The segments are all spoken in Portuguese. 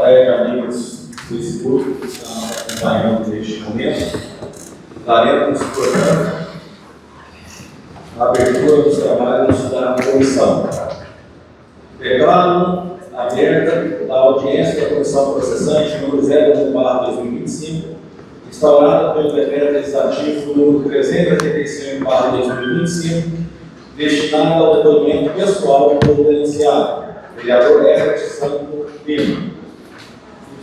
tarde, amigos do Facebook que estão acompanhando neste momento. Daremos, portanto, a abertura dos trabalhos da comissão. Declaro aberta a audiência da comissão processante número 01/2025, instaurada pelo decreto legislativo número 385/2025, destinada ao depoimento pessoal do denunciado, vereador Herbert Santo Lima.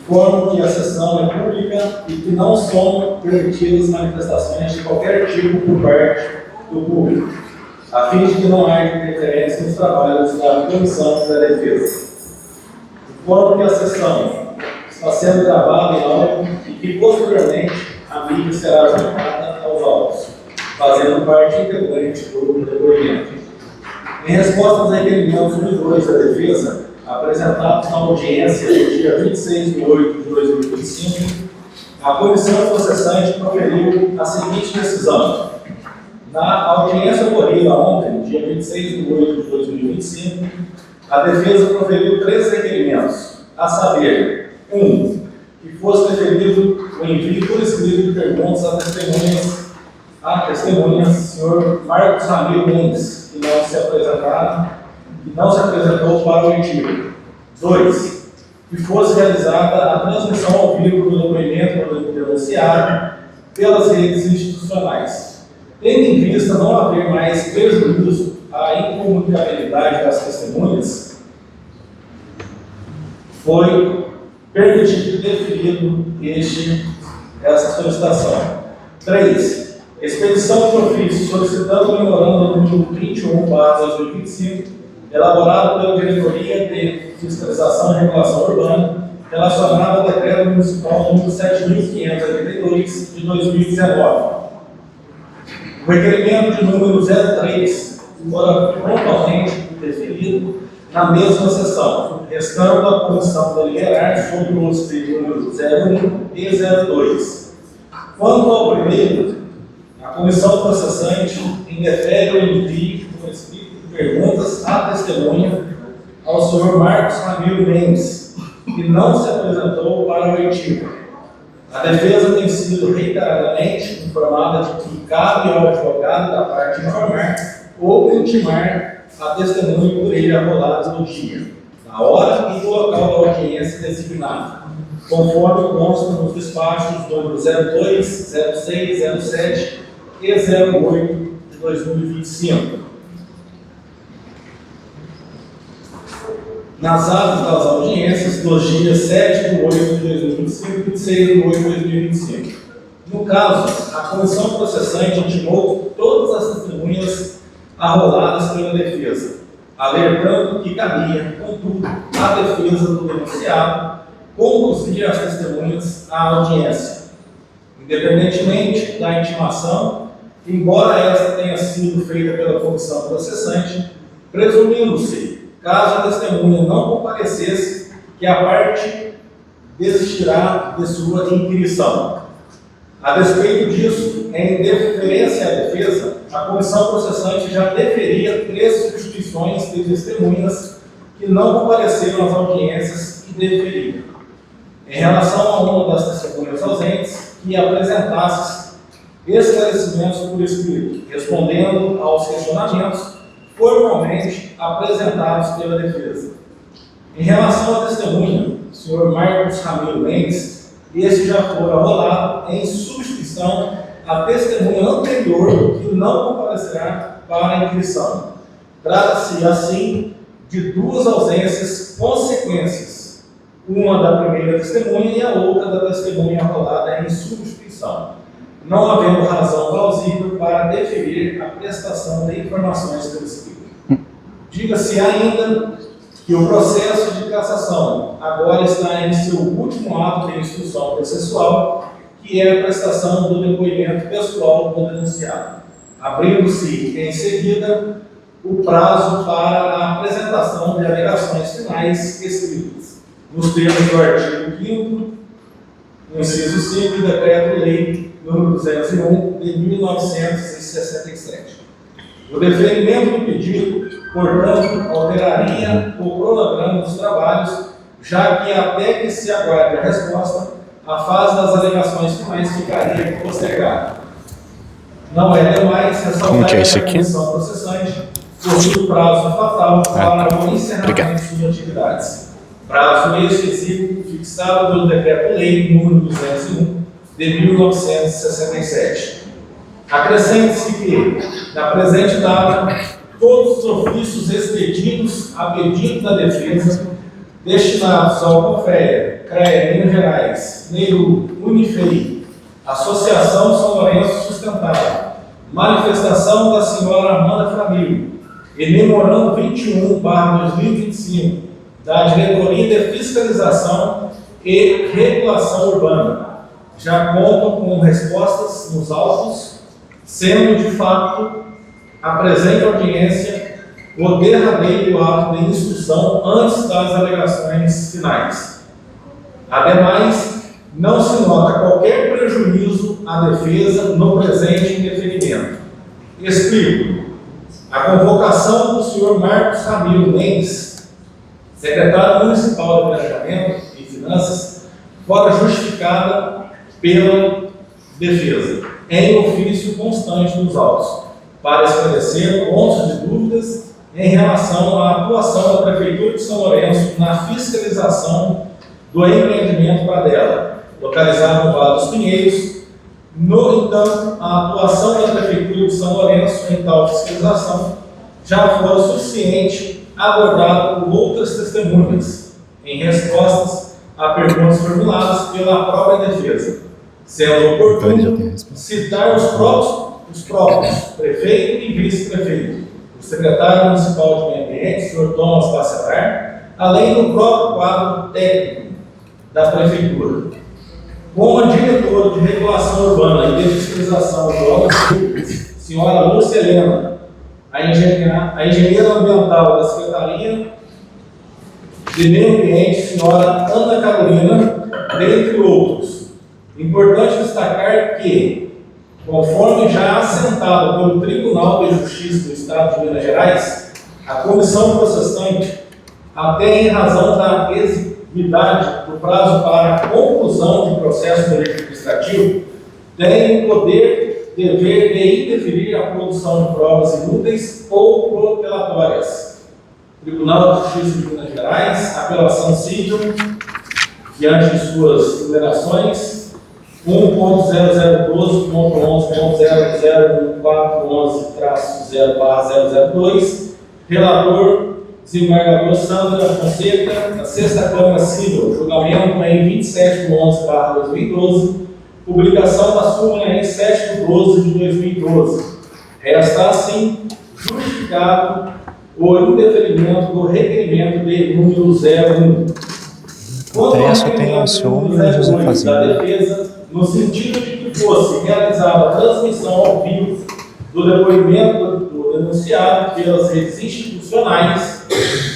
Informo que a sessão é pública e que não são permitidas manifestações de qualquer tipo por parte do público, a fim de que não haja interferência nos trabalhos da Comissão da Defesa. Informo que a sessão está sendo gravada em áudio e que, posteriormente, a mídia será juntada aos autos, fazendo parte integrante do depoimento. Em resposta aos requerimentos individuais da defesa, apresentados na audiência do dia 26 de 8 de 2025, a comissão processante proferiu a seguinte decisão. Na audiência ocorrida ontem, dia 26 de 8 de 2025, a defesa proferiu 3 requerimentos, a saber, 1. Que fosse deferido o envio por escrito de perguntas a testemunhas, senhor Marcos Ramiro Mendes, que não se apresentou para o artigo. 2. Que fosse realizada a transmissão ao vivo do depoimento do denunciado pelas redes institucionais. Tendo em vista não haver mais prejuízo à incomunicabilidade das testemunhas, foi permitido e deferido essa solicitação. 3. Expedição de ofício solicitando o memorando número 21/2025, elaborado pela Diretoria de Fiscalização e Regulação Urbana, relacionado ao Decreto Municipal número 7.582 de 2019. O requerimento de número 03 fora prontamente deferido na mesma sessão, restando a comissão deliberar sobre o escrito número 01 e 02. Quanto ao primeiro, a comissão processante indefere o envio por escrito de perguntas à testemunha ao senhor Marcos Ramiro Mendes, que não se apresentou para o artigo. A defesa tem sido reiteradamente informada de que cabe ao advogado da parte informar ou intimar a testemunha por ele arrolado no dia, na hora e no local da audiência designado, conforme consta nos despachos número 02, 06, 07 e 08 de 2025. Nas atas das audiências dos dias 7 de 8 de 2025 e 26 de 8 de 2025. No caso, a comissão processante intimou todas as testemunhas arroladas pela defesa, alertando que cabia, contudo, à defesa do denunciado conduzir as testemunhas à audiência, independentemente da intimação, embora esta tenha sido feita pela comissão processante, presumindo-se, caso a testemunha não comparecesse, que a parte desistirá de sua inquirição. A despeito disso, em deferência à defesa, a comissão processante já deferia 3 substituições de testemunhas que não compareceram às audiências e deferiam. Em relação a uma das testemunhas ausentes, que apresentasse esclarecimentos por escrito, respondendo aos questionamentos formalmente apresentados pela defesa. Em relação à testemunha, o senhor Marcos Ramiro Mendes, esse já foi arrolado em substituição à testemunha anterior que não comparecerá para a inquirição. Trata-se, assim, de 2 ausências consequências, uma da primeira testemunha e a outra da testemunha arrolada em substituição, não havendo razão plausível para deferir a prestação de informações pelo escrito. Diga-se ainda que o processo de cassação agora está em seu último ato de instrução processual, que é a prestação do depoimento pessoal do denunciado, abrindo-se em seguida o prazo para a apresentação de alegações finais escritas, nos termos do artigo 5º, inciso 5 do Decreto-Lei número 201 de 1967. O deferimento do pedido, portanto, alteraria o cronograma dos trabalhos, já que até que se aguarde a resposta, a fase das alegações finais ficaria postergada. Não é demais ressaltar que a comissão processante possui o prazo fatal para o encerramento de suas atividades. Prazo excessivo fixado pelo Decreto-Lei número 201 de 1967. Acrescente-se que, na presente data, todos os ofícios expedidos a pedido da defesa, destinados ao CONFEA, CREA Minas Gerais, NERU, Unifei, Associação São Lourenço Sustentável, manifestação da senhora Amanda Framil e memorando 21/2025 da Diretoria de Fiscalização e Regulação Urbana, já contam com respostas nos autos, sendo de fato a presente audiência o derradeiro ato de instrução antes das alegações finais. Ademais, não se nota qualquer prejuízo à defesa no presente indeferimento. Explico. A convocação do senhor Marcos Ramiro Mendes, secretário municipal de Planejamento e Finanças, fora justificada pela defesa, em ofício constante dos autos, para esclarecer pontos de dúvidas em relação à atuação da Prefeitura de São Lourenço na fiscalização do empreendimento Pradella, localizado no Vale dos Pinheiros. No entanto, a atuação da Prefeitura de São Lourenço em tal fiscalização já foi suficiente abordada por outras testemunhas, em respostas a perguntas formuladas pela própria defesa, sendo oportuno citar os próprios prefeito e vice-prefeito, o secretário municipal de Meio Ambiente, Sr. Thomas Bacelar, além do próprio quadro técnico da prefeitura. Como a diretora de regulação urbana e de fiscalização de obras públicas, senhora Lúcia Helena, a engenheira ambiental da Secretaria de Meio Ambiente, senhora Ana Carolina, dentre outros. Importante destacar que, conforme já assentado pelo Tribunal de Justiça do Estado de Minas Gerais, a comissão processante, até em razão da exiguidade do prazo para a conclusão de processo administrativo, tem o poder, dever de indeferir a produção de provas inúteis ou protelatórias. Tribunal de Justiça de Minas Gerais, apelação civil, diante de suas deliberações, 1.0012.11.00411-0/002, relator, desembargador Sandra Fonseca, da 6ª Câmara Civil, julgamento em 27/11/2012, publicação da súmula em 7/12/2012. Resta assim justificado o indeferimento do requerimento de número 01. Quanto ao requerimento número 02 da defesa, no sentido de que fosse realizada a transmissão ao vivo do depoimento do denunciado pelas redes institucionais,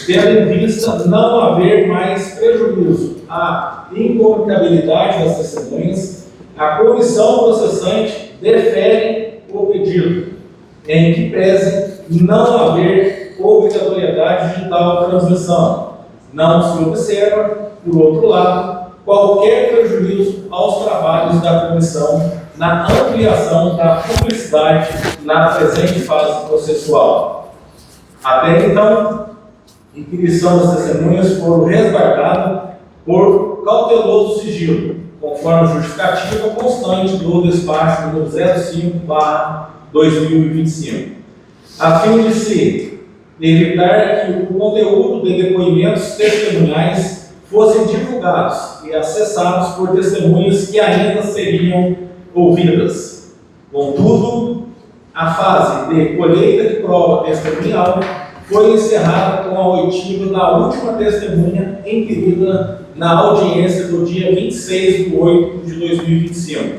tendo em vista não haver mais prejuízo à incomunicabilidade das testemunhas, a comissão processante defere o pedido, em que pese não haver obrigatoriedade de tal transmissão. Não se observa, por outro lado, qualquer prejuízo aos trabalhos da comissão na ampliação da publicidade na presente fase processual. Até então, inquirição das testemunhas foram resguardadas por cauteloso sigilo, conforme justificativa constante do despacho número 05/2025, a fim de se evitar que o conteúdo de depoimentos testemunhais fossem divulgados e acessados por testemunhas que ainda seriam ouvidas. Contudo, a fase de colheita de prova testemunhal foi encerrada com a oitiva da última testemunha inquirida na audiência do dia 26/8/2025.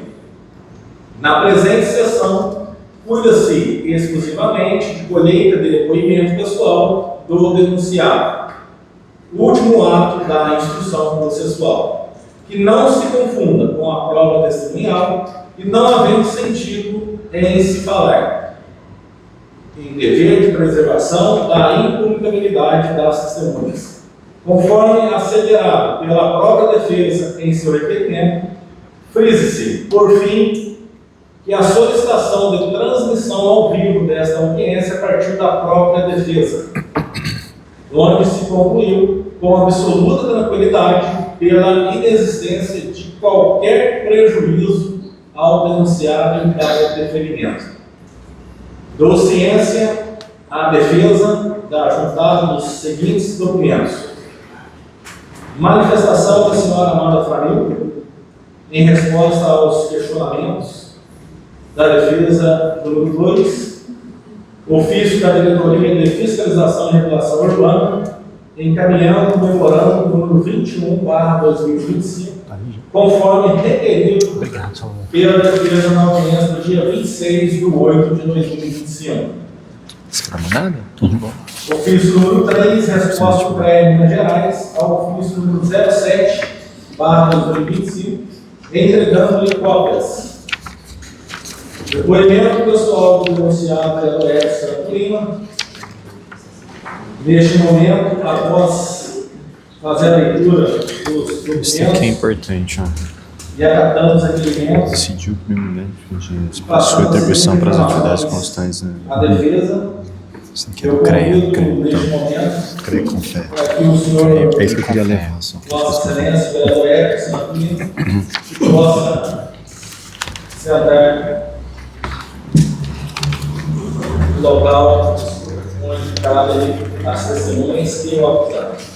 Na presente sessão, cuida-se exclusivamente de colheita de depoimento pessoal do denunciado, o último ato da instrução processual, que não se confunda com a prova testemunhal e não havendo sentido em se falar em dever de preservação da incomunicabilidade das testemunhas. Conforme asseverado pela própria defesa em seu requerimento, frise-se, por fim, que a solicitação de transmissão ao vivo desta audiência partiu da própria defesa, onde se concluiu com absoluta tranquilidade pela inexistência de qualquer prejuízo ao denunciado em cada deferimento. Dou ciência à defesa da juntada dos seguintes documentos: manifestação da senhora Amanda Franil em resposta aos questionamentos da defesa número 2, ofício da Diretoria de Fiscalização e Regulação Urbana, encaminhando o memorando número 21/2025, conforme requerido pela defesa na audiência do dia 26/8/2025. Nada? Tudo bom. Ofício número 3, resposta do CREA Minas Gerais ao ofício número 07/2025, entregando-lhe cópias. Depoimento pessoal do denunciado vereador Edson Lima. Neste momento, após fazer a leitura dos documentos, Isso aqui é importante, ó. e acatando os requerimentos, Decidiu primeiramente de sua atribuição para as atividades constantes, né? a defesa, Isso aqui é eu do CREA, convido neste momento CREA com fé. para que o senhor, É isso que eu queria levar, só. Vossa Excelência, vereador Edson Lima, possa sentar no local onde cabem as testemunhas e o acusado.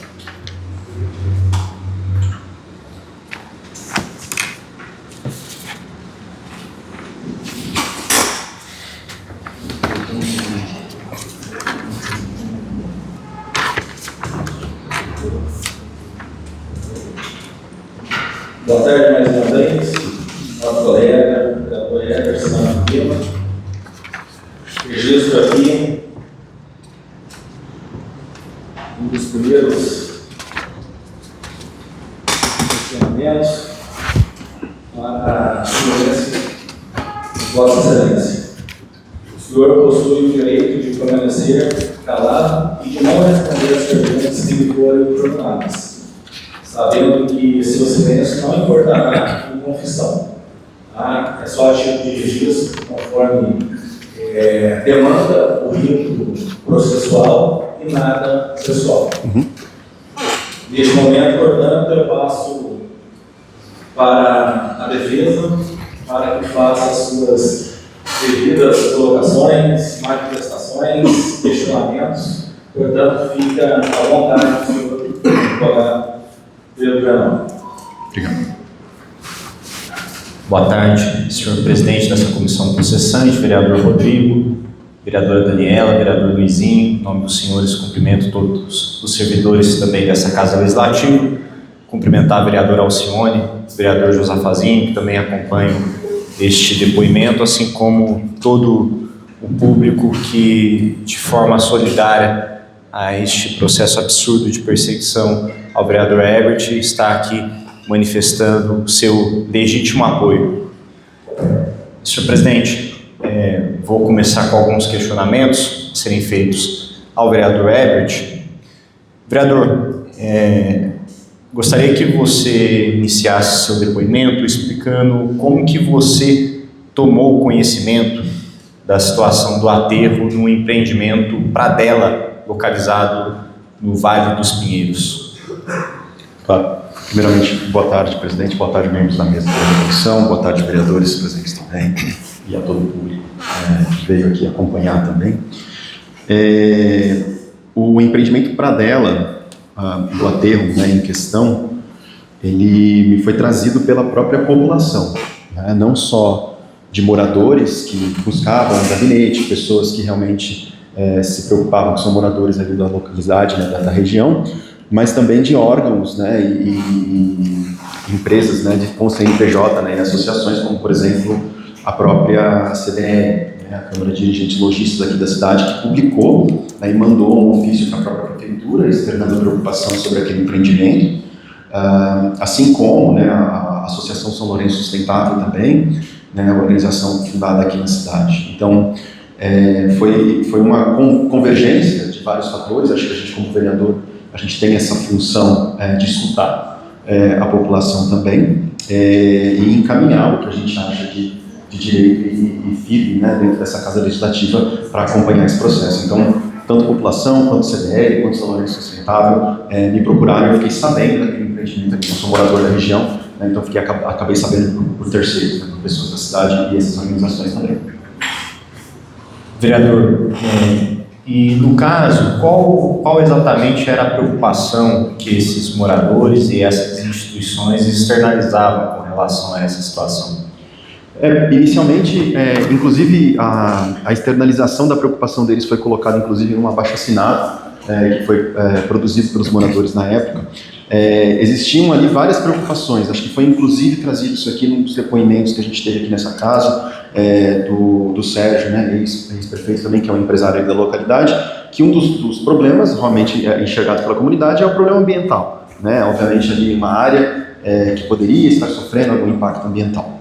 Boa tarde mais uma vez, nosso colega, vereador Edson Lima. Registro aqui um dos primeiros questionamentos para a Excelência, Vossa Excelência. O senhor possui o direito de permanecer calado e de não responder as perguntas que lhe forem jornadas, sabendo que seu silêncio não importará em confissão. Tá? É só a título de registro, conforme demanda o rito processual e nada pessoal. Neste momento, portanto, eu passo para a defesa, para que faça as suas devidas colocações, manifestações, questionamentos. Portanto, fica à vontade, senhor advogado Pedro Bernal. Obrigado. Boa tarde, senhor presidente dessa comissão processante, vereador Rodrigo, vereadora Daniela, vereador Luizinho. Em nome dos senhores, cumprimento todos os servidores também dessa Casa Legislativa. Cumprimentar a vereadora Alcione, vereador Josafazinho, que também acompanham este depoimento, assim como todo o público que, de forma solidária a este processo absurdo de perseguição ao vereador Herbert, está aqui manifestando o seu legítimo apoio. Senhor presidente, vou começar com alguns questionamentos a serem feitos ao vereador Herbert. Vereador, gostaria que você iniciasse seu depoimento explicando como que você tomou conhecimento da situação do aterro no empreendimento Pradella, localizado no Vale dos Pinheiros. Claro. Primeiramente, boa tarde, presidente, boa tarde, membros da mesa da comissão, boa tarde, vereadores presentes também, e a todo o público que veio aqui acompanhar também. O empreendimento Pradella, do aterro, né, em questão, ele me foi trazido pela própria população, né, não só de moradores que buscavam um gabinete, pessoas que realmente se preocupavam, que são moradores ali da localidade, né, da região, mas também de órgãos, né, e empresas, né, com CNPJ, né, e associações, como por exemplo a própria CDL, né, a Câmara de Dirigentes Lojistas aqui da cidade, que publicou, né, e mandou um ofício para a própria prefeitura, externando preocupação sobre aquele empreendimento, assim como, né, a Associação São Lourenço Sustentável também, né, a organização fundada aqui na cidade. Então, foi uma convergência de vários fatores. Acho que a gente, como vereador, a gente tem essa função de escutar a população também e encaminhar o que a gente acha de direito e firme, né, dentro dessa Casa Legislativa para acompanhar esse processo. Então, tanto a população, quanto o CDL, quanto o São Lourenço Sustentável me procuraram. Eu fiquei sabendo daquele empreendimento aqui, eu sou morador da região, né, então acabei sabendo por terceiros, né, por pessoas da cidade e essas organizações também. Vereador, e no caso, qual exatamente era a preocupação que esses moradores e essas instituições externalizavam com relação a essa situação? Inicialmente, inclusive, a externalização da preocupação deles foi colocada, inclusive, em um abaixo-assinado, que foi produzido pelos moradores na época. Existiam ali várias preocupações, acho que foi, inclusive, trazido isso aqui num dos depoimentos que a gente teve aqui nessa casa, do Sérgio, né, ex-prefeito também, que é um empresário da localidade, que um dos problemas, realmente enxergado pela comunidade, é o problema ambiental, né, obviamente ali uma área que poderia estar sofrendo algum impacto ambiental.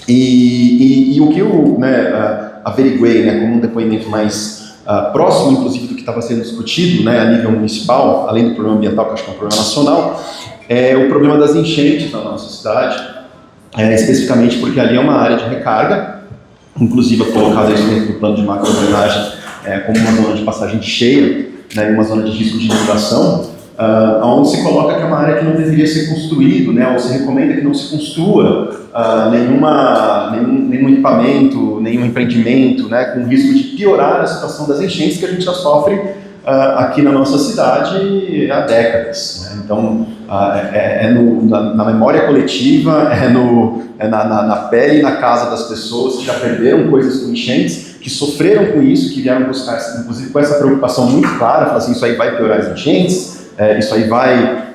E o que eu averiguei, né, como um depoimento mais próximo, inclusive, do que estava sendo discutido, né, a nível municipal, além do problema ambiental, que eu acho que é um problema nacional, é o problema das enchentes na nossa cidade, especificamente porque ali é uma área de recarga, inclusive colocada isso dentro do plano de macro-drenagem como uma zona de passagem cheia, né, uma zona de risco de inundação, onde se coloca que é uma área que não deveria ser construído, né, ou se recomenda que não se construa nenhum equipamento, nenhum empreendimento, né, com risco de piorar a situação das enchentes que a gente já sofre aqui na nossa cidade há décadas, né? Então, na memória coletiva, na pele e na casa das pessoas que já perderam coisas com enchentes, que sofreram com isso, que vieram buscar, inclusive com essa preocupação muito clara, falar assim, isso aí vai piorar as enchentes, isso aí vai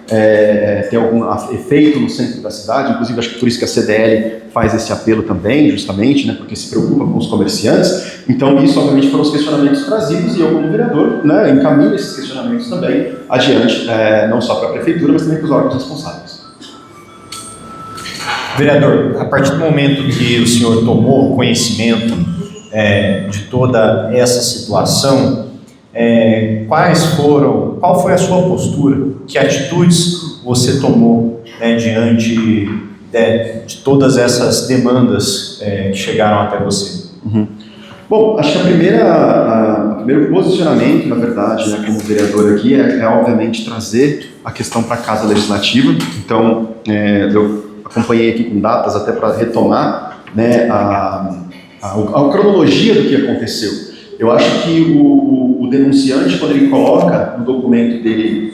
ter algum efeito no centro da cidade, inclusive acho que por isso que a CDL faz esse apelo também, justamente, né, porque se preocupa com os comerciantes. Então isso obviamente foram os questionamentos trazidos e eu como vereador, né, encaminho esses questionamentos também adiante, não só para a prefeitura, mas também para os órgãos responsáveis. Vereador, a partir do momento que o senhor tomou conhecimento de toda essa situação, qual foi a sua postura? Que atitudes você tomou diante de todas essas demandas que chegaram até você? Uhum. Bom, acho que o primeiro posicionamento, na verdade, né, como vereador aqui, é obviamente trazer a questão para a Casa Legislativa. Então, eu acompanhei aqui com datas até para retomar, né, a cronologia do que aconteceu. Eu acho que o denunciante, quando ele coloca no documento dele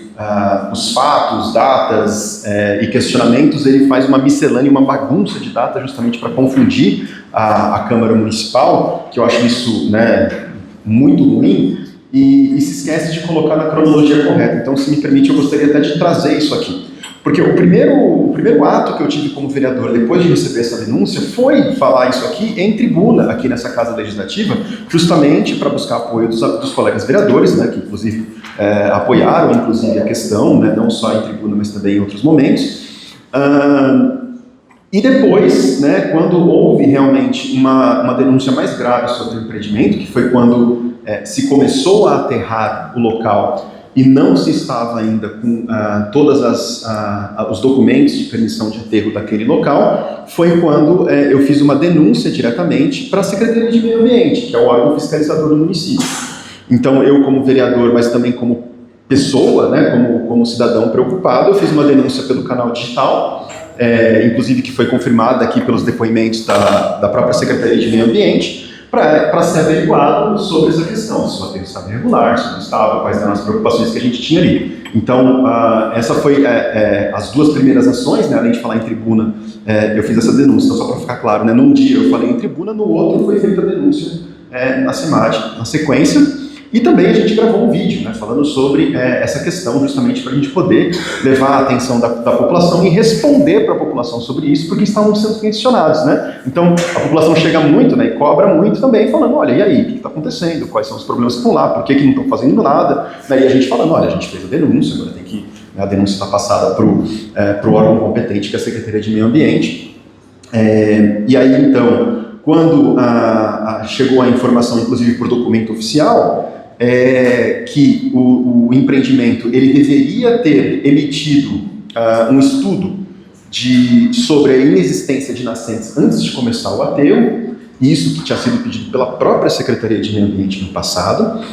os fatos, datas e questionamentos, ele faz uma miscelânea, uma bagunça de datas justamente para confundir a Câmara Municipal, que eu acho isso, né, muito ruim, e se esquece de colocar na cronologia correta. Então, se me permite, eu gostaria até de trazer isso aqui. Porque o primeiro ato que eu tive como vereador, depois de receber essa denúncia, foi falar isso aqui em tribuna, aqui nessa Casa Legislativa, justamente para buscar apoio dos colegas vereadores, né, que inclusive apoiaram inclusive a questão, né, não só em tribuna, mas também em outros momentos. E depois, né, quando houve realmente uma denúncia mais grave sobre o empreendimento, que foi quando se começou a aterrar o local e não se estava ainda com todos os documentos de permissão de aterro daquele local, foi quando eu fiz uma denúncia diretamente para a Secretaria de Meio Ambiente, que é o órgão fiscalizador do município. Então, eu como vereador, mas também como pessoa, né, como cidadão preocupado, eu fiz uma denúncia pelo canal digital, inclusive que foi confirmada aqui pelos depoimentos da própria Secretaria de Meio Ambiente, para ser averiguado sobre essa questão, se o aterro estava irregular, se não estava, quais eram as preocupações que a gente tinha ali. Então, essa foi as duas primeiras ações, né, além de falar em tribuna, eu fiz essa denúncia, então, só para ficar claro, né, num dia eu falei em tribuna, no outro foi feita a denúncia na CIMAD, na sequência. E também a gente gravou um vídeo, né, falando sobre essa questão, justamente para a gente poder levar a atenção da população e responder para a população sobre isso, porque estavam sendo questionados, né? Então, a população chega muito, né, e cobra muito também, falando, olha, e aí, o que está acontecendo? Quais são os problemas que estão lá? Por que não estão fazendo nada? Né, e a gente falando, olha, a gente fez a denúncia, agora tem que... A denúncia está passada para o órgão competente, que é a Secretaria de Meio Ambiente. E aí, então, quando chegou a informação, inclusive por documento oficial, que o empreendimento ele deveria ter emitido um estudo sobre a inexistência de nascentes antes de começar o aterro, isso que tinha sido pedido pela própria Secretaria de Meio Ambiente no passado.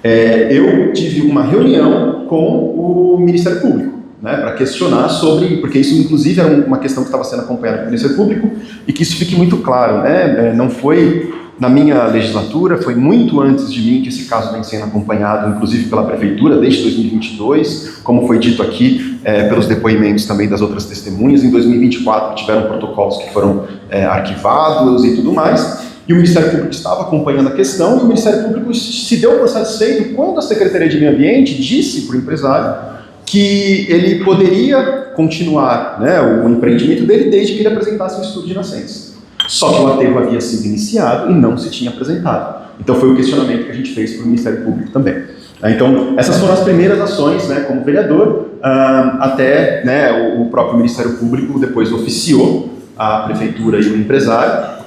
Eu tive uma reunião com o Ministério Público, né, para questionar sobre, porque isso inclusive era uma questão que estava sendo acompanhada pelo Ministério Público, e que isso fique muito claro, né, não foi na minha legislatura, foi muito antes de mim que esse caso vem sendo acompanhado, inclusive pela Prefeitura, desde 2022, como foi dito aqui pelos depoimentos também das outras testemunhas. Em 2024 tiveram protocolos que foram arquivados e tudo mais, e o Ministério Público estava acompanhando a questão, e o Ministério Público se deu por satisfeito quando a Secretaria de Meio Ambiente disse para o empresário que ele poderia continuar, né, o empreendimento dele desde que ele apresentasse um estudo de nascentes. Só que o aterro havia sido iniciado e não se tinha apresentado. Então foi o questionamento que a gente fez para o Ministério Público também. Então essas foram as primeiras ações, né, como vereador, até, né, o próprio Ministério Público depois oficiou a Prefeitura e o empresário,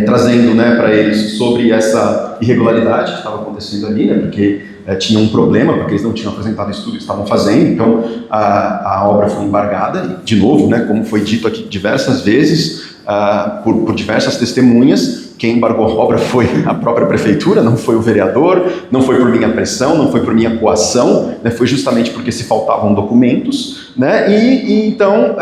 trazendo, né, para eles sobre essa irregularidade que estava acontecendo ali, né, porque tinha um problema, porque eles não tinham apresentado o estudo que estavam fazendo, então a obra foi embargada, e, de novo, né, como foi dito aqui diversas vezes, por diversas testemunhas, quem embargou a obra foi a própria Prefeitura, não foi o vereador, não foi por minha pressão, não foi por minha coação, né, foi justamente porque se faltavam documentos, né, e então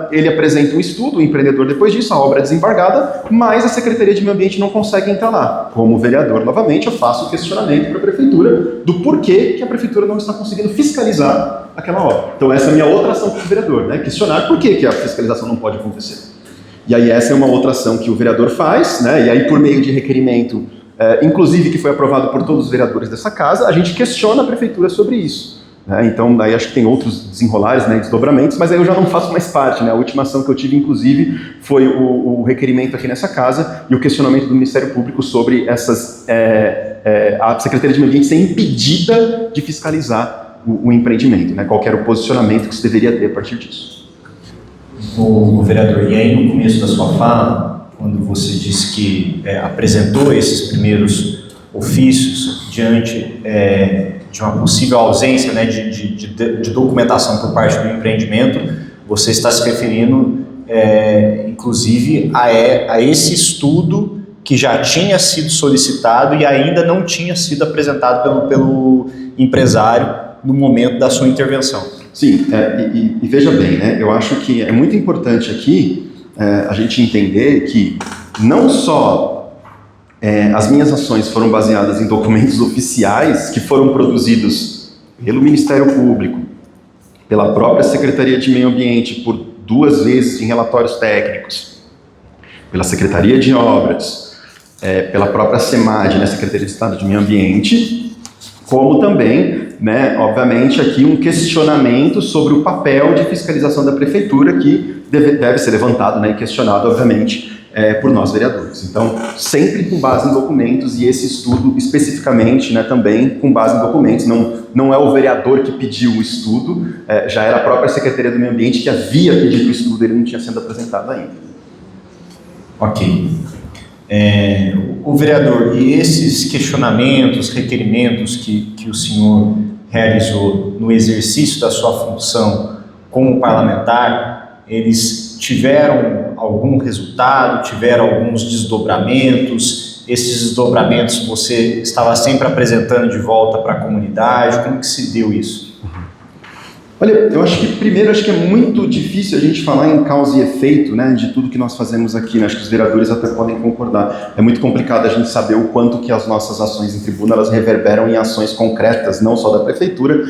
ele apresenta um estudo, o empreendedor depois disso, a obra é desembargada, mas a Secretaria de Meio Ambiente não consegue entrar lá. Como vereador, novamente, eu faço o questionamento para a Prefeitura do porquê que a Prefeitura não está conseguindo fiscalizar aquela obra. Então essa é a minha outra ação como vereador, né, questionar por que a fiscalização não pode acontecer. E aí essa é uma outra ação que o vereador faz, né? E aí por meio de requerimento, inclusive que foi aprovado por todos os vereadores dessa casa, a gente questiona a Prefeitura sobre isso. Né? Então daí acho que tem outros desenrolares, né, desdobramentos, mas aí eu já não faço mais parte. Né? A última ação que eu tive, inclusive, foi o requerimento aqui nessa casa e o questionamento do Ministério Público sobre a Secretaria de Meio Ambiente ser impedida de fiscalizar o empreendimento, né? Qual que era o posicionamento que se deveria ter a partir disso. O vereador, e aí no começo da sua fala, quando você disse que apresentou esses primeiros ofícios diante de uma possível ausência, né, de documentação por parte do empreendimento, você está se referindo inclusive a esse estudo que já tinha sido solicitado e ainda não tinha sido apresentado pelo empresário no momento da sua intervenção. Sim, e veja bem, né, eu acho que é muito importante aqui a gente entender que não só as minhas ações foram baseadas em documentos oficiais que foram produzidos pelo Ministério Público, pela própria Secretaria de Meio Ambiente por 2 vezes em relatórios técnicos, pela Secretaria de Obras, pela própria SEMAD, né, Secretaria de Estado de Meio Ambiente, como também, né, obviamente, aqui um questionamento sobre o papel de fiscalização da Prefeitura que deve ser levantado, né, e questionado, obviamente, por nós vereadores. Então, sempre com base em documentos, e esse estudo especificamente, né, também com base em documentos. Não é o vereador que pediu o estudo, já era a própria Secretaria do Meio Ambiente que havia pedido o estudo, ele não tinha sido apresentado ainda. Ok. O vereador, e esses questionamentos, requerimentos que o senhor realizou no exercício da sua função como parlamentar, eles tiveram algum resultado, tiveram alguns desdobramentos? Esses desdobramentos você estava sempre apresentando de volta para a comunidade? Como que se deu isso? Olha, eu acho que primeiro é muito difícil a gente falar em causa e efeito, né, de tudo que nós fazemos aqui, né? Acho que os vereadores até podem concordar. É muito complicado a gente saber o quanto que as nossas ações em tribuna elas reverberam em ações concretas, não só da prefeitura,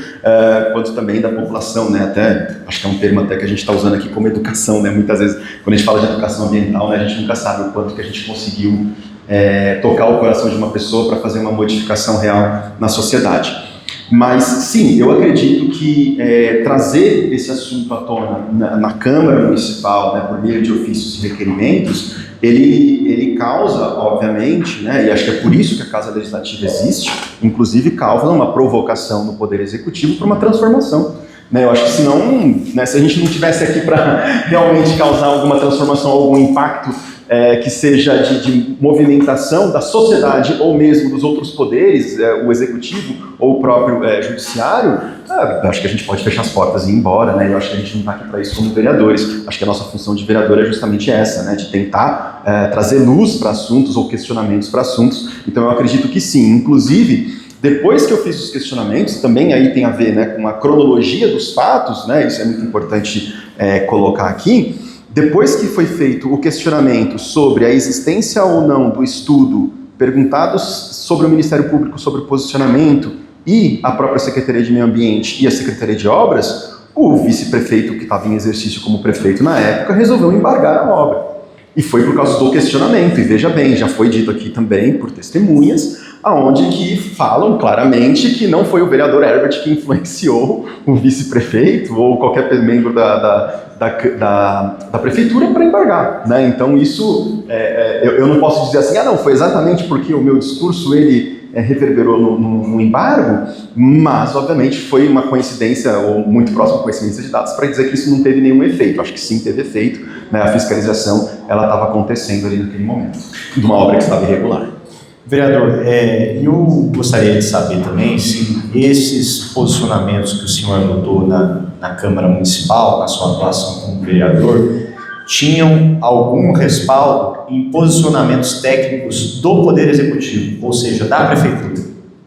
quanto também da população, né? Até acho que é um termo até que a gente está usando aqui como educação, né? Muitas vezes quando a gente fala de educação ambiental, né, a gente nunca sabe o quanto que a gente conseguiu tocar o coração de uma pessoa para fazer uma modificação real na sociedade. Mas, sim, eu acredito que trazer esse assunto à tona na Câmara Municipal, né, por meio de ofícios e requerimentos, ele causa, obviamente, né, e acho que é por isso que a Casa Legislativa existe, inclusive causa uma provocação no Poder Executivo para uma transformação né? Eu acho que senão, né, se a gente não estivesse aqui para realmente causar alguma transformação, algum impacto que seja de movimentação da sociedade ou mesmo dos outros poderes, o executivo ou o próprio judiciário, acho que a gente pode fechar as portas e ir embora, né? Eu acho que a gente não está aqui para isso como vereadores. Acho que a nossa função de vereador é justamente essa, né? De tentar trazer luz para assuntos ou questionamentos para assuntos. Então eu acredito que sim. Inclusive, depois que eu fiz os questionamentos, também aí tem a ver, né, com a cronologia dos fatos, né? Isso é muito importante colocar aqui. Depois que foi feito o questionamento sobre a existência ou não do estudo, perguntados sobre o Ministério Público sobre o posicionamento e a própria Secretaria de Meio Ambiente e a Secretaria de Obras, o vice-prefeito que estava em exercício como prefeito na época resolveu embargar a obra. E foi por causa do questionamento, e veja bem, já foi dito aqui também por testemunhas, aonde que falam claramente que não foi o vereador Herbert que influenciou o vice-prefeito ou qualquer membro da prefeitura para embargar, né? Então isso, eu não posso dizer assim, não, foi exatamente porque o meu discurso ele reverberou no embargo, mas obviamente foi uma coincidência ou muito próxima coincidência de dados para dizer que isso não teve nenhum efeito. Acho que sim teve efeito, né? A fiscalização ela estava acontecendo ali naquele momento, de uma obra que estava irregular. Vereador, eu gostaria de saber também se esses posicionamentos que o senhor adotou na Câmara Municipal, na sua atuação como vereador, tinham algum respaldo em posicionamentos técnicos do Poder Executivo, ou seja, da Prefeitura?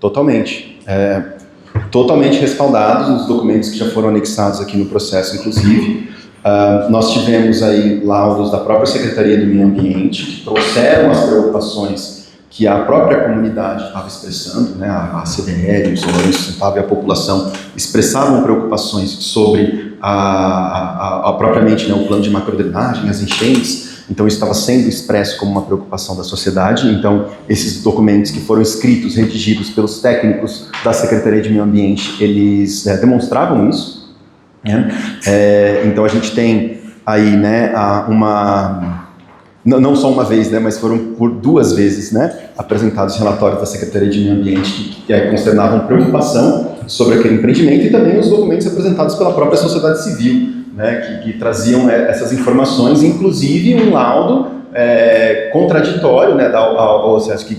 Totalmente. Totalmente respaldados nos documentos que já foram anexados aqui no processo, inclusive. Nós tivemos aí laudos da própria Secretaria do Meio Ambiente que trouxeram as preocupações que a própria comunidade estava expressando, né, a CDL, o Desenvolvimento Sustentável e a população expressavam preocupações sobre propriamente, né, o plano de macrodrenagem, as enchentes. Então isso estava sendo expresso como uma preocupação da sociedade. Então esses documentos que foram escritos, redigidos pelos técnicos da Secretaria de Meio Ambiente, eles demonstravam isso, né? Então a gente tem aí, né, não só uma vez, né, mas foram por 2 vezes, né, apresentados relatórios da Secretaria de Meio Ambiente que consternavam preocupação sobre aquele empreendimento e também os documentos apresentados pela própria sociedade civil, né, que traziam essas informações, inclusive um laudo contraditório, né,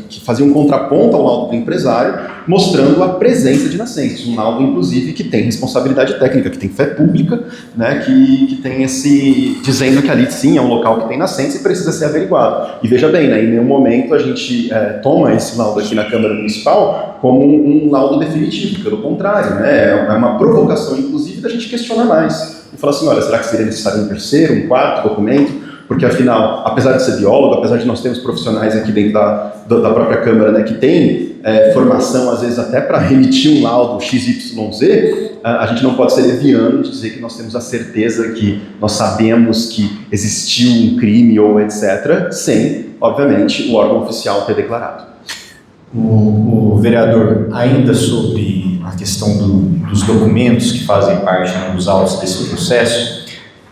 que fazia um contraponto ao laudo do empresário, mostrando a presença de nascentes, um laudo, inclusive, que tem responsabilidade técnica, que tem fé pública, né, que tem dizendo que ali sim é um local que tem nascentes e precisa ser averiguado. E veja bem, né, em nenhum momento a gente toma esse laudo aqui na Câmara Municipal como um laudo definitivo, pelo contrário, né, é uma provocação, inclusive, da gente questionar mais. E falar assim, olha, será que seria necessário um terceiro, um quarto documento? Porque, afinal, apesar de ser biólogo, apesar de nós termos profissionais aqui dentro da própria Câmara, né, que tem formação, às vezes, até para remitir um laudo XYZ, a gente não pode ser leviano de dizer que nós temos a certeza que nós sabemos que existiu um crime ou etc., sem, obviamente, o órgão oficial ter declarado. O vereador, ainda sobre a questão dos documentos que fazem parte, né, dos autos desse processo,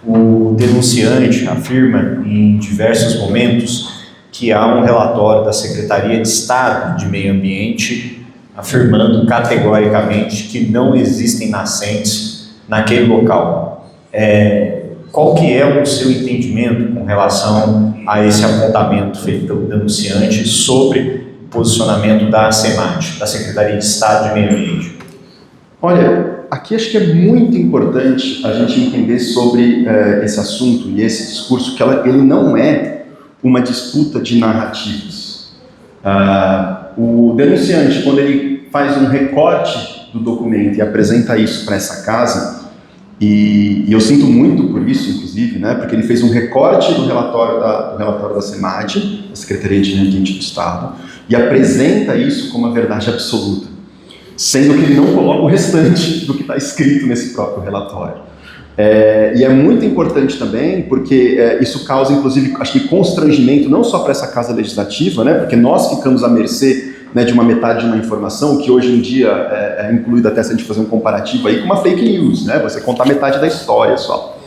o denunciante afirma em diversos momentos que há um relatório da Secretaria de Estado de Meio Ambiente afirmando categoricamente que não existem nascentes naquele local. Qual que é o seu entendimento com relação a esse apontamento feito pelo denunciante sobre o posicionamento da SEMAT, da Secretaria de Estado de Meio Ambiente? Olha, aqui acho que é muito importante a gente entender sobre esse assunto e esse discurso, que ele não é uma disputa de narrativas. O denunciante, quando ele faz um recorte do documento e apresenta isso para essa casa, e eu sinto muito por isso, inclusive, né, porque ele fez um recorte do relatório da SEMAT, da Secretaria de Meio Ambiente do Estado, e apresenta isso como a verdade absoluta, sendo que ele não coloca o restante do que está escrito nesse próprio relatório. E é muito importante também, porque isso causa, inclusive, acho que constrangimento, não só para essa casa legislativa, né, porque nós ficamos à mercê, né, de uma metade de uma informação, que hoje em dia é incluída até se a gente fazer um comparativo aí com uma fake news, né, você contar metade da história só.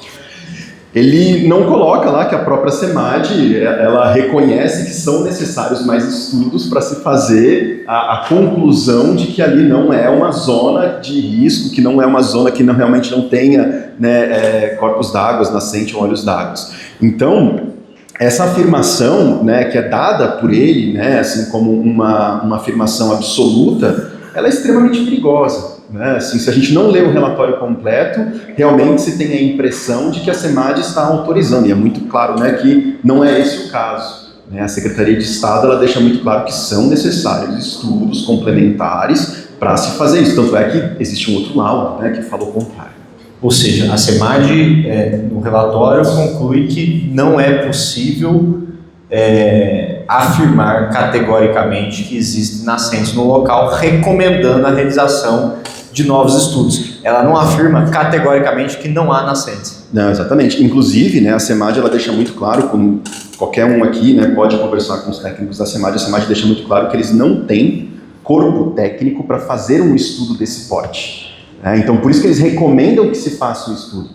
ele não coloca lá que a própria SEMAD, ela reconhece que são necessários mais estudos para se fazer a conclusão de que ali não é uma zona de risco, que não é uma zona que realmente não tenha, né, corpos d'água, nascente ou olhos d'água. Então, essa afirmação, né, que é dada por ele, né, assim, como uma afirmação absoluta, ela é extremamente perigosa. Né? Assim, se a gente não lê o relatório completo, realmente se tem a impressão de que a SEMAD está autorizando, e é muito claro, né, que não é esse o caso. Né? A Secretaria de Estado ela deixa muito claro que são necessários estudos complementares para se fazer isso, tanto é que existe um outro laudo, né, que fala o contrário. Ou seja, a SEMAD, no relatório, conclui que não é possível afirmar categoricamente que existem nascentes no local, recomendando a realização de novos estudos. Ela não afirma categoricamente que não há nascentes. Não, exatamente. Inclusive, né, a SEMAD ela deixa muito claro, como qualquer um aqui, né, pode conversar com os técnicos da SEMAD, a SEMAD deixa muito claro que eles não têm corpo técnico para fazer um estudo desse porte. Então, por isso que eles recomendam que se faça um estudo.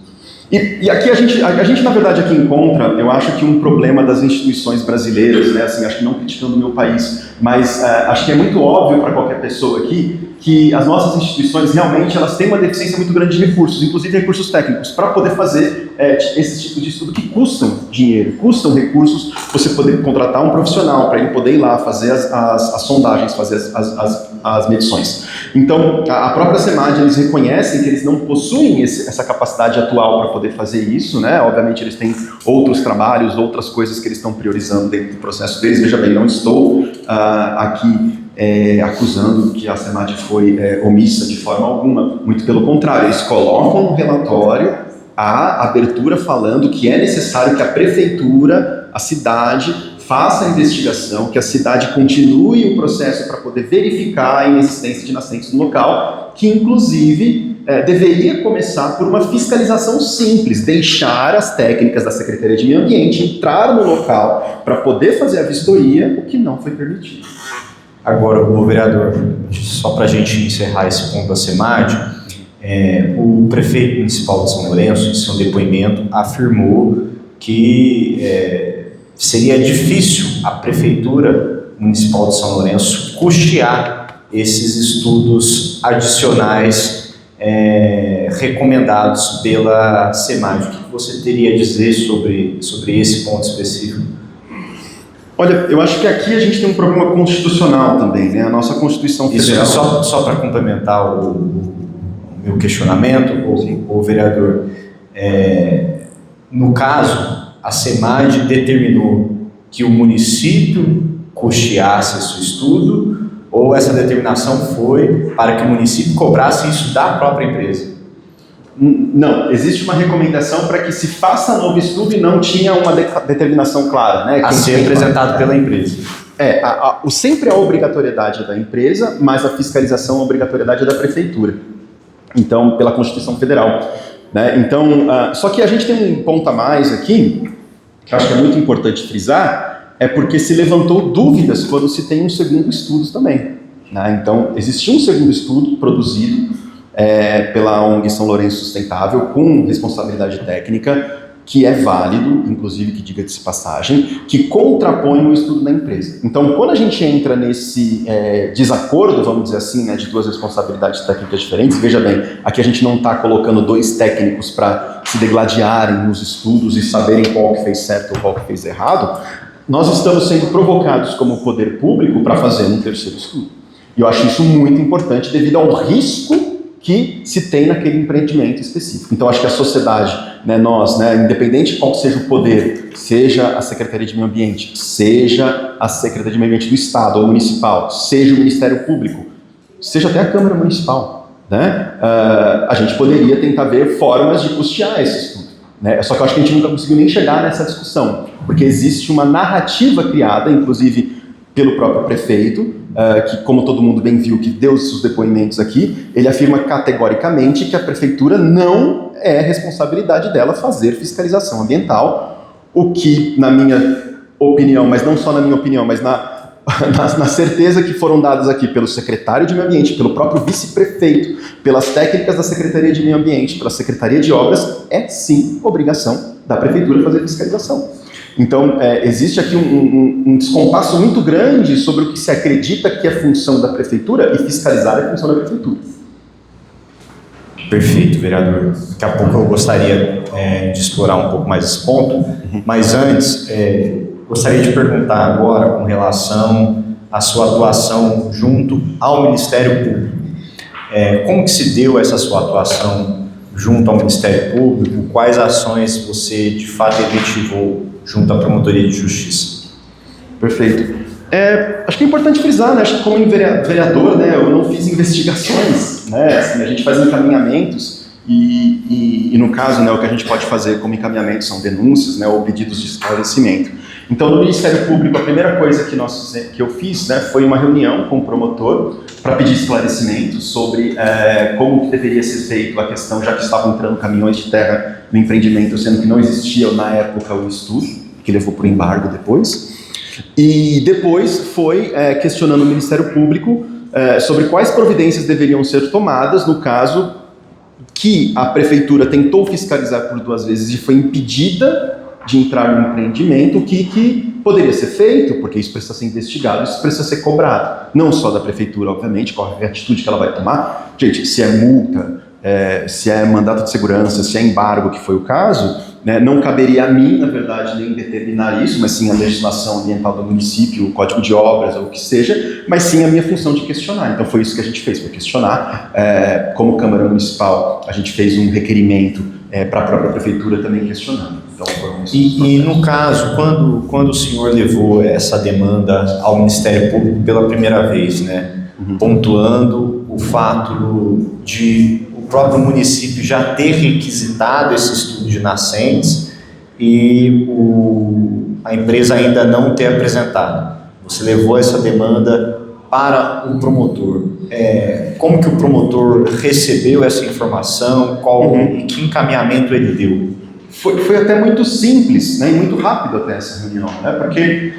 E aqui a gente, na verdade, aqui encontra, eu acho que um problema das instituições brasileiras, né, assim, acho que não criticando o meu país, mas acho que é muito óbvio para qualquer pessoa aqui que as nossas instituições realmente elas têm uma deficiência muito grande de recursos, inclusive recursos técnicos, para poder fazer esse tipo de estudo que custam dinheiro, custam recursos, você poder contratar um profissional para ele poder ir lá fazer as sondagens, fazer as medições. Então, a própria SEMAD, eles reconhecem que eles não possuem essa capacidade atual para poder fazer isso, né? Obviamente eles têm outros trabalhos, outras coisas que eles estão priorizando dentro do processo deles. Veja bem, não estou aqui acusando que a SEMAD foi omissa de forma alguma, muito pelo contrário, eles colocam no relatório a abertura falando que é necessário que a prefeitura, a cidade, faça a investigação, que a cidade continue o processo para poder verificar a inexistência de nascentes no local, que inclusive deveria começar por uma fiscalização simples, deixar as técnicas da Secretaria de Meio Ambiente entrar no local para poder fazer a vistoria, o que não foi permitido. Agora, o vereador, só para a gente encerrar esse ponto da SEMAD, o prefeito municipal de São Lourenço, em seu depoimento, afirmou que seria difícil a prefeitura municipal de São Lourenço custear esses estudos adicionais recomendados pela SEMAD. O que você teria a dizer sobre esse ponto específico? Olha, eu acho que aqui a gente tem um problema constitucional também, né? A nossa Constituição Federal... Isso, só para complementar o meu questionamento, o vereador, no caso, a SEMAD determinou que o município custeasse esse estudo, ou essa determinação foi para que o município cobrasse isso da própria empresa? Não, existe uma recomendação para que se faça novo estudo e não tinha uma determinação clara, né? A ser apresentado pela empresa. Sempre a obrigatoriedade é da empresa, mas a fiscalização, a obrigatoriedade é da prefeitura. Então, pela Constituição Federal. Né? Então, só que a gente tem um ponto a mais aqui, que eu acho que é muito importante frisar, é porque se levantou dúvidas quando se tem um segundo estudo também. Né? Então, existiu um segundo estudo produzido pela ONG São Lourenço Sustentável, com responsabilidade técnica, que é válido, inclusive, que diga-se passagem, que contrapõe o estudo da empresa. Então, quando a gente entra nesse desacordo, vamos dizer assim, né, de duas responsabilidades técnicas diferentes, veja bem, aqui a gente não está colocando dois técnicos para se degladiarem nos estudos e saberem qual que fez certo ou qual que fez errado, nós estamos sendo provocados como poder público para fazer um terceiro estudo. E eu acho isso muito importante devido ao risco que se tem naquele empreendimento específico. Então, acho que a sociedade, né, nós, né, independente de qual seja o poder, seja a Secretaria de Meio Ambiente, seja a Secretaria de Meio Ambiente do Estado ou municipal, seja o Ministério Público, seja até a Câmara Municipal, né, a gente poderia tentar ver formas de custear esse estudo. Né? Só que eu acho que a gente nunca conseguiu nem chegar nessa discussão, porque existe uma narrativa criada, inclusive pelo próprio prefeito, que, como todo mundo bem viu, que deu seus depoimentos aqui, ele afirma categoricamente que a prefeitura não é responsabilidade dela fazer fiscalização ambiental, o que, na minha opinião, mas não só na minha opinião, mas na certeza que foram dadas aqui pelo secretário de Meio Ambiente, pelo próprio vice-prefeito, pelas técnicas da Secretaria de Meio Ambiente, pela Secretaria de Obras, é sim obrigação da Prefeitura fazer fiscalização. Então, existe aqui um descompasso muito grande sobre o que se acredita que é função da Prefeitura, e fiscalizar é função da Prefeitura. Perfeito, vereador. Daqui a pouco eu gostaria de explorar um pouco mais esse ponto, mas antes, gostaria de perguntar agora com relação à sua atuação junto ao Ministério Público. Como que se deu essa sua atuação junto ao Ministério Público? Quais ações você, de fato, efetivou junto à Promotoria de Justiça? Perfeito. Acho que é importante frisar, né? Acho que como vereador, né, eu não fiz investigações, né? Assim, a gente faz encaminhamentos e no caso, né, o que a gente pode fazer como encaminhamento são denúncias, né, ou pedidos de esclarecimento. Então, no Ministério Público, a primeira coisa que eu fiz, né, foi uma reunião com o promotor para pedir esclarecimento sobre como que deveria ser feito a questão, já que estavam entrando caminhões de terra no empreendimento, sendo que não existia na época o estudo, que levou para o embargo depois. E depois foi questionando o Ministério Público sobre quais providências deveriam ser tomadas no caso que a Prefeitura tentou fiscalizar por 2 vezes e foi impedida de entrar no empreendimento, o que poderia ser feito, porque isso precisa ser investigado, isso precisa ser cobrado. Não só da Prefeitura, obviamente, qual é a atitude que ela vai tomar. Gente, se é multa, se é mandato de segurança, se é embargo, que foi o caso, né, não caberia a mim, na verdade, nem determinar isso, mas sim a legislação ambiental do município, o Código de Obras, ou o que seja, mas sim a minha função de questionar. Então foi isso que a gente fez, foi questionar. Como Câmara Municipal, a gente fez um requerimento para a própria Prefeitura também questionando. Então, e no caso, quando o senhor levou essa demanda ao Ministério Público pela primeira vez, né, pontuando o fato de o próprio município já ter requisitado esse estudo de nascentes e a empresa ainda não ter apresentado, você levou essa demanda para o promotor. Como que o promotor recebeu essa informação? E que encaminhamento ele deu? Foi até muito simples, né, e muito rápido até essa reunião, né, porque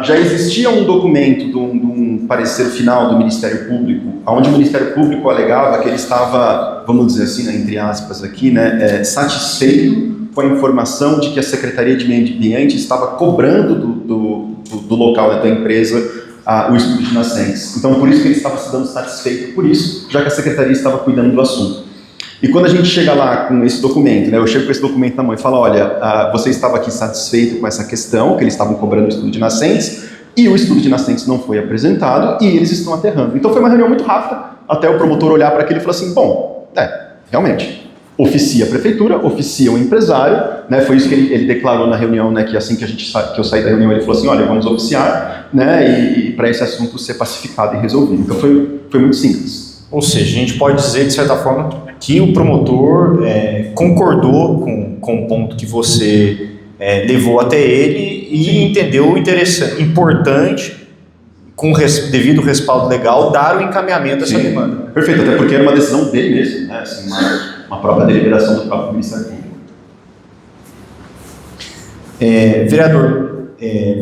já existia um documento de um parecer final do Ministério Público, onde o Ministério Público alegava que ele estava, vamos dizer assim, né, entre aspas aqui, né, satisfeito com a informação de que a Secretaria de Meio Ambiente estava cobrando do local, né, da empresa o estudo de nascentes. Então, por isso que ele estava se dando satisfeito por isso, já que a Secretaria estava cuidando do assunto. E quando a gente chega lá com esse documento, né, eu chego com esse documento na mão e falo, olha, você estava aqui satisfeito com essa questão, que eles estavam cobrando o estudo de nascentes, e o estudo de nascentes não foi apresentado, e eles estão aterrando. Então foi uma reunião muito rápida, até o promotor olhar para aquilo e falar assim, bom, realmente, oficia a Prefeitura, oficia o empresário, né, foi isso que ele declarou na reunião, né, que assim que eu saí da reunião, ele falou assim, olha, vamos oficiar, né, e para esse assunto ser pacificado e resolvido. Então foi muito simples. Ou seja, a gente pode dizer, de certa forma, que o promotor concordou com o ponto que você levou até ele e entendeu importante, com devido respaldo legal, dar o encaminhamento dessa demanda. Perfeito, até porque era uma decisão dele mesmo, né? Assim, uma própria deliberação do próprio Ministério Público. Vereador,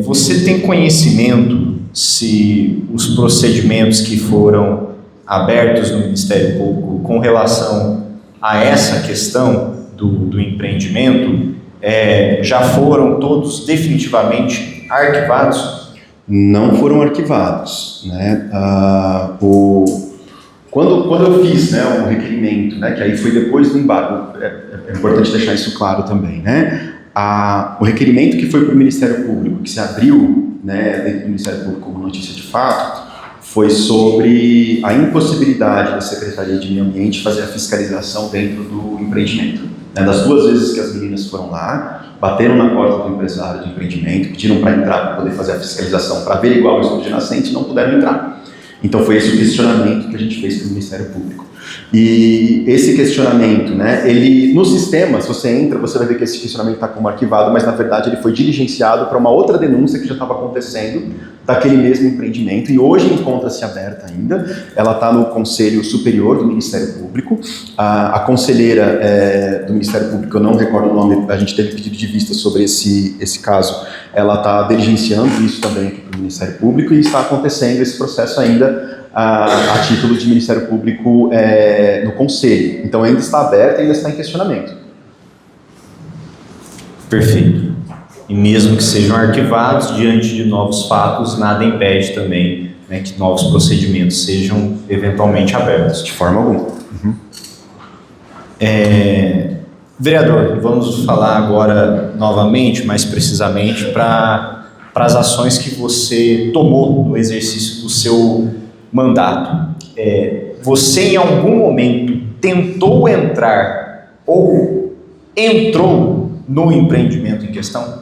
você tem conhecimento se os procedimentos que foram abertos no Ministério Público com relação a essa questão do empreendimento já foram todos definitivamente arquivados? Não foram arquivados, né? Quando eu fiz, né, um requerimento, né, que aí foi depois do embargo, é importante deixar isso claro também, né? O requerimento que foi para o Ministério Público, que se abriu, né, dentro do Ministério Público como notícia de fato, foi sobre a impossibilidade da Secretaria de Meio Ambiente fazer a fiscalização dentro do empreendimento. Das 2 vezes que as meninas foram lá, bateram na porta do empresário do empreendimento, pediram para entrar para poder fazer a fiscalização, para averiguar o estudo de nascente, não puderam entrar. Então foi esse o questionamento que a gente fez para o Ministério Público. E esse questionamento, né, ele, no sistema, se você entra, você vai ver que esse questionamento está como arquivado, mas na verdade ele foi diligenciado para uma outra denúncia que já estava acontecendo daquele mesmo empreendimento e hoje encontra-se aberta ainda. Ela está no Conselho Superior do Ministério Público. A conselheira do Ministério Público, eu não recordo o nome, a gente teve pedido de vista sobre esse caso, ela está diligenciando isso também aqui para o Ministério Público e está acontecendo esse processo ainda a título de Ministério Público no Conselho. Então ainda está aberto, ainda está em questionamento. Perfeito. E mesmo que sejam arquivados, diante de novos fatos, nada impede também, né, que novos procedimentos sejam eventualmente abertos. De forma alguma. Uhum. Vereador, vamos falar agora novamente, mais precisamente, para as ações que você tomou no exercício do seu mandato. Você em algum momento tentou entrar ou entrou no empreendimento em questão?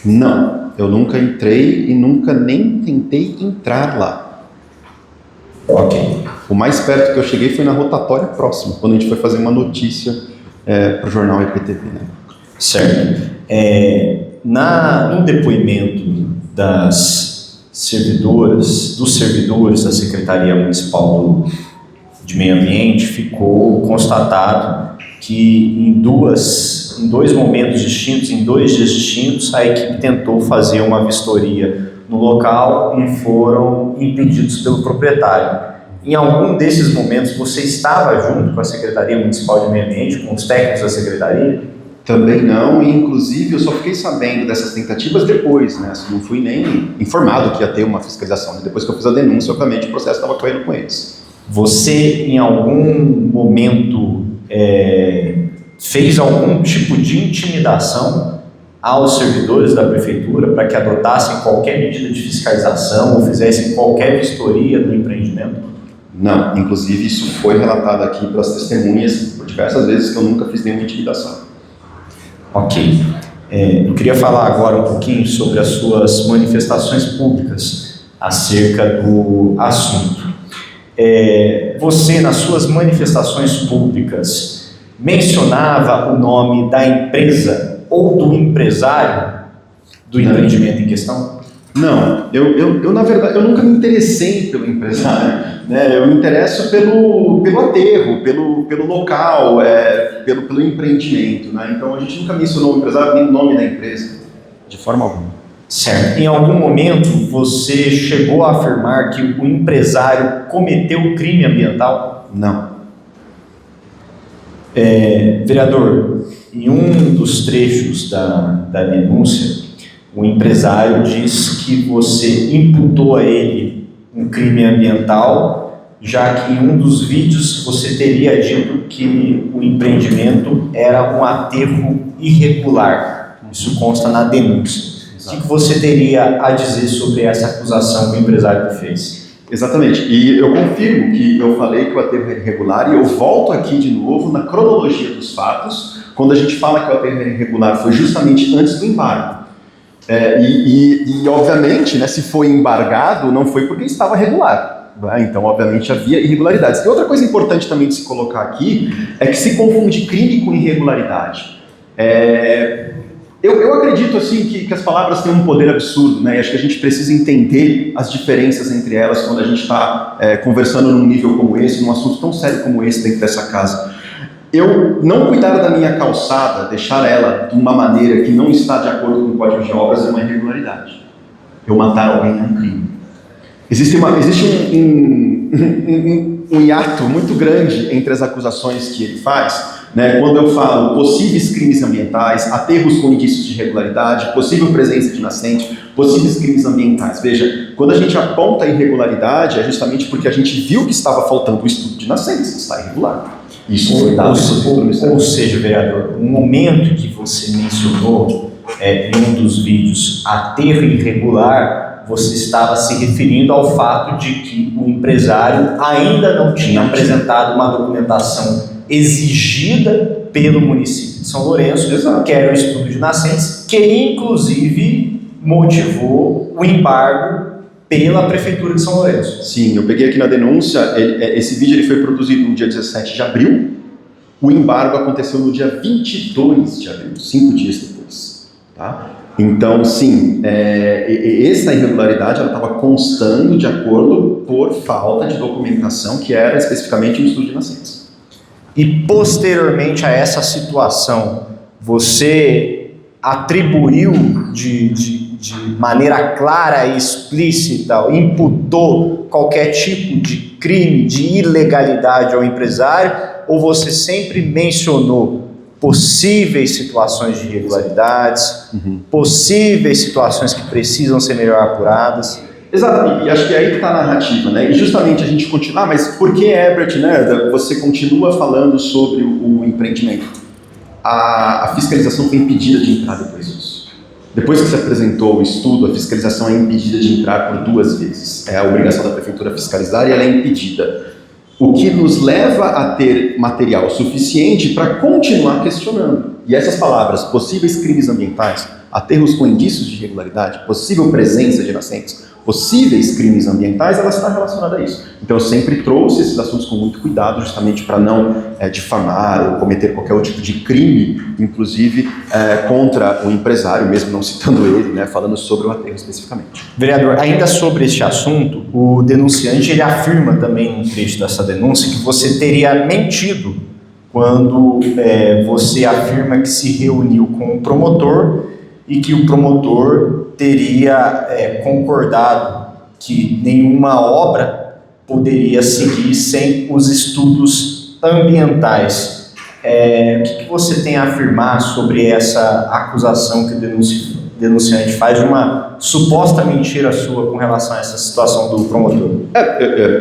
Não, eu nunca entrei e nunca nem tentei entrar lá. Ok. O mais perto que eu cheguei foi na rotatória próxima, quando a gente foi fazer uma notícia para o jornal EPTV. Né? Certo. No depoimento dos servidores da Secretaria Municipal de Meio Ambiente, ficou constatado que em dois momentos distintos, em 2 dias distintos, a equipe tentou fazer uma vistoria no local e foram impedidos pelo proprietário. Em algum desses momentos, você estava junto com a Secretaria Municipal de Meio Ambiente, com os técnicos da Secretaria? Também não, e inclusive eu só fiquei sabendo dessas tentativas depois, né? Não fui nem informado que ia ter uma fiscalização. Depois que eu fiz a denúncia, obviamente o processo estava correndo com eles. Você, em algum momento, fez algum tipo de intimidação aos servidores da prefeitura para que adotassem qualquer medida de fiscalização ou fizessem qualquer vistoria do empreendimento? Não, inclusive isso foi relatado aqui pelas testemunhas por diversas vezes que eu nunca fiz nenhuma intimidação. Ok. Eu queria falar agora um pouquinho sobre as suas manifestações públicas acerca do assunto. Você, nas suas manifestações públicas, mencionava o nome da empresa ou do empresário do empreendimento em questão? Não, eu na verdade, eu nunca me interessei pelo empresário, né? Eu me interesso pelo aterro, pelo local, pelo empreendimento, né? Então a gente nunca mencionou o empresário nem o nome da empresa, de forma alguma. Certo. Em algum momento você chegou a afirmar que o empresário cometeu crime ambiental? Não. Vereador, em um dos trechos da denúncia, o empresário diz que você imputou a ele um crime ambiental, já que em um dos vídeos você teria dito que o empreendimento era um aterro irregular. Isso consta na denúncia. O que você teria a dizer sobre essa acusação que o empresário fez? Exatamente, e eu confirmo que eu falei que o aterro era irregular e eu volto aqui de novo na cronologia dos fatos, quando a gente fala que o aterro era irregular foi justamente antes do embargo. E obviamente, né, se foi embargado, não foi porque estava regular. Né? Então, obviamente, havia irregularidades. E outra coisa importante também de se colocar aqui é que se confunde crime com irregularidade. Eu acredito assim que as palavras têm um poder absurdo, né? E acho que a gente precisa entender as diferenças entre elas quando a gente está conversando num nível como esse, num assunto tão sério como esse dentro dessa casa. Eu não cuidar da minha calçada, deixar ela de uma maneira que não está de acordo com o Código de Obras é uma irregularidade. Eu matar alguém é um crime. Existe um hiato muito grande entre as acusações que ele faz, né? Quando eu falo possíveis crimes ambientais, aterros com indícios de irregularidade, possível presença de nascente, possíveis crimes ambientais. Veja, quando a gente aponta a irregularidade, é justamente porque a gente viu que estava faltando o estudo de nascentes, que está irregular. Isso foi dado ou seja, vereador, o momento que você mencionou em um dos vídeos aterro irregular, você estava se referindo ao fato de que o empresário ainda não tinha apresentado uma documentação exigida pelo município de São Lourenço, Exato. Que era o estudo de nascentes, que inclusive motivou o embargo pela Prefeitura de São Lourenço. Sim, eu peguei aqui na denúncia, esse vídeo ele foi produzido no dia 17 de abril, o embargo aconteceu no dia 22 de abril, 5 dias depois. Tá? Então, sim, essa irregularidade estava constando de acordo por falta de documentação, que era especificamente um estudo de nascença. E posteriormente a essa situação, você atribuiu de maneira clara e explícita, imputou qualquer tipo de crime, de ilegalidade ao empresário, ou você sempre mencionou possíveis situações de irregularidades, possíveis situações que precisam ser melhor apuradas? Exato, e acho que é aí que está a narrativa, né? E justamente a gente continua, mas por que, Herbert, né, você continua falando sobre o empreendimento? A fiscalização foi impedida de entrar depois disso. Depois que se apresentou o estudo, a fiscalização é impedida de entrar por 2 vezes. É a obrigação da prefeitura fiscalizar e ela é impedida. O que nos leva a ter material suficiente para continuar questionando. E essas palavras, possíveis crimes ambientais, aterros com indícios de irregularidade, possível presença de nascentes, possíveis crimes ambientais, ela está relacionada a isso. Então eu sempre trouxe esses assuntos com muito cuidado, justamente para não difamar ou cometer qualquer tipo de crime, inclusive contra o empresário, mesmo não citando ele, né, falando sobre o aterro especificamente. Vereador, ainda sobre este assunto, o denunciante ele afirma também no trecho dessa denúncia que você teria mentido quando você afirma que se reuniu com o promotor e que o promotor teria concordado que nenhuma obra poderia seguir sem os estudos ambientais. O que você tem a afirmar sobre essa acusação que o denunciante faz de uma suposta mentira sua com relação a essa situação do promotor?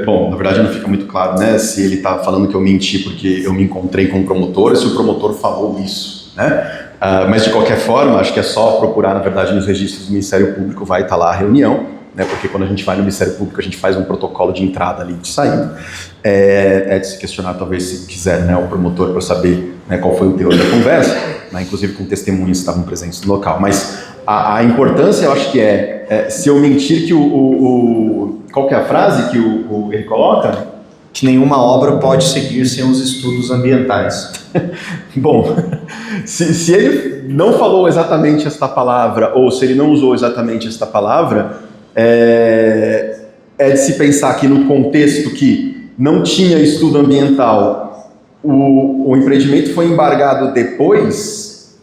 Bom, na verdade não fica muito claro, né, se ele está falando que eu menti porque eu me encontrei com o promotor ou se o promotor falou isso, né? Mas de qualquer forma, acho que é só procurar, na verdade, nos registros do Ministério Público, vai estar lá a reunião, né, porque quando a gente vai no Ministério Público, a gente faz um protocolo de entrada ali, de saída. É de se questionar, talvez, se quiser, né, o promotor para saber, né, qual foi o teor da conversa, né, inclusive com testemunhas que estavam presentes no local. Mas a importância, eu acho que se eu mentir que qual que é a frase que ele coloca? Que nenhuma obra pode seguir sem os estudos ambientais. Bom, se ele não falou exatamente esta palavra, ou se ele não usou exatamente esta palavra, é de se pensar que no contexto que não tinha estudo ambiental, o empreendimento foi embargado depois,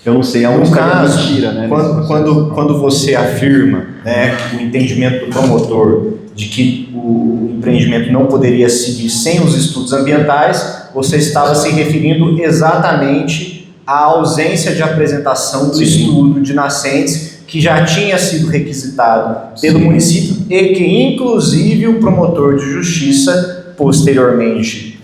eu não sei aonde está a mentira, né? Quando você afirma, né, que o entendimento do promotor de que o empreendimento não poderia seguir sem os estudos ambientais, você estava se referindo exatamente à ausência de apresentação do estudo de nascentes que já tinha sido requisitado pelo município e que, inclusive, o promotor de justiça, posteriormente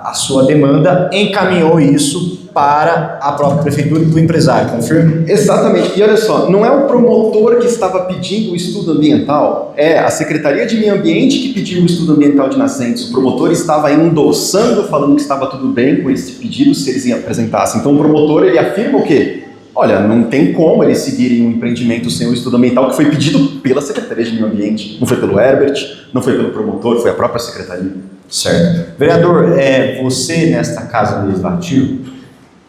a sua demanda, encaminhou isso para a própria prefeitura e para o empresário, confirma? Exatamente, e olha só, não é o promotor que estava pedindo o estudo ambiental, é a Secretaria de Meio Ambiente que pediu o estudo ambiental de nascentes. O promotor estava endossando, falando que estava tudo bem com esse pedido se eles apresentassem. Então o promotor, ele afirma o quê? Olha, não tem como eles seguirem um empreendimento sem o estudo ambiental que foi pedido pela Secretaria de Meio Ambiente. Não foi pelo Herbert, não foi pelo promotor, foi a própria Secretaria. Certo. Vereador, você nesta Casa Legislativa,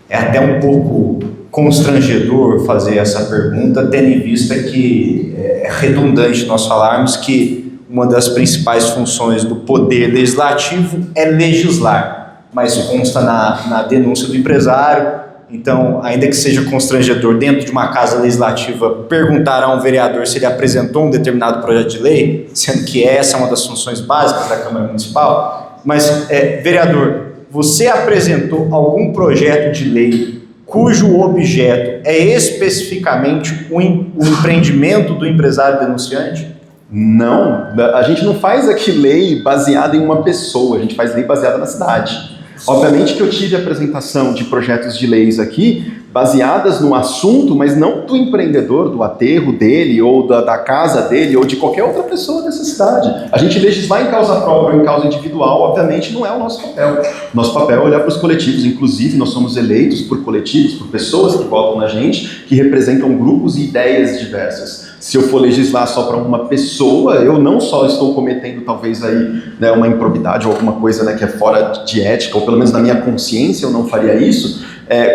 é até um pouco constrangedor fazer essa pergunta, tendo em vista que é redundante nós falarmos que uma das principais funções do Poder Legislativo é legislar, mas consta na denúncia do empresário. Então, ainda que seja constrangedor dentro de uma Casa Legislativa perguntar a um vereador se ele apresentou um determinado projeto de lei, sendo que essa é uma das funções básicas da Câmara Municipal, mas, vereador, você apresentou algum projeto de lei cujo objeto é especificamente o empreendimento do empresário denunciante? Não, a gente não faz aqui lei baseada em uma pessoa, a gente faz lei baseada na cidade. Obviamente que eu tive apresentação de projetos de leis aqui baseadas no assunto, mas não do empreendedor, do aterro dele, ou da casa dele, ou de qualquer outra pessoa dessa cidade. A gente legislar em causa própria ou em causa individual, obviamente, não é o nosso papel. Nosso papel é olhar para os coletivos, inclusive nós somos eleitos por coletivos, por pessoas que votam na gente, que representam grupos e ideias diversas. Se eu for legislar só para uma pessoa, eu não só estou cometendo talvez aí, né, uma improbidade ou alguma coisa, né, que é fora de ética, ou pelo menos na minha consciência eu não faria isso,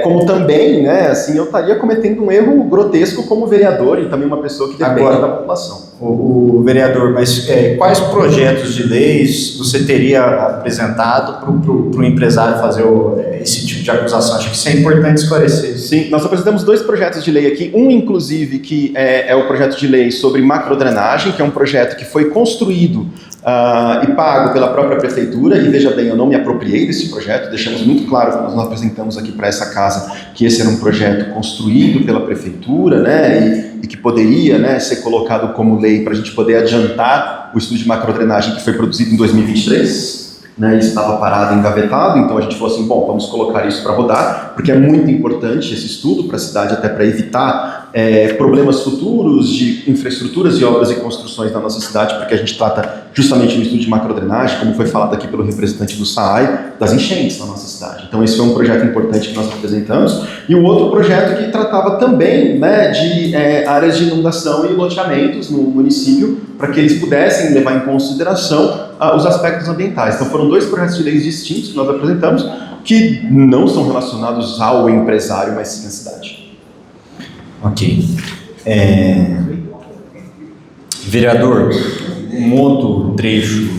Como também, né, assim, eu estaria cometendo um erro grotesco como vereador e também uma pessoa que depende da população. O vereador, mas quais projetos de leis você teria apresentado para o empresário fazer esse tipo de acusação? Acho que isso é importante esclarecer. Sim, nós apresentamos 2 projetos de lei aqui, um inclusive que é o projeto de lei sobre macrodrenagem, que é um projeto que foi construído e pago pela própria prefeitura, e veja bem, eu não me apropriei desse projeto, deixamos muito claro quando nós apresentamos aqui para essa casa que esse era um projeto construído pela prefeitura, né, e que poderia, né, ser colocado como lei para a gente poder adiantar o estudo de macrodrenagem que foi produzido em 2023, né, e estava parado, engavetado, então a gente falou assim, bom, vamos colocar isso para rodar, porque é muito importante esse estudo para a cidade, até para evitar problemas futuros de infraestruturas e obras e construções na nossa cidade, porque a gente trata justamente no estudo de macrodrenagem, como foi falado aqui pelo representante do SAAI, das enchentes na nossa cidade. Então esse foi um projeto importante que nós apresentamos, e o outro projeto que tratava também, né, de áreas de inundação e loteamentos no município, para que eles pudessem levar em consideração os aspectos ambientais. Então foram 2 projetos de leis distintos que nós apresentamos, que não são relacionados ao empresário, mas sim à cidade. Ok. Vereador, um outro trecho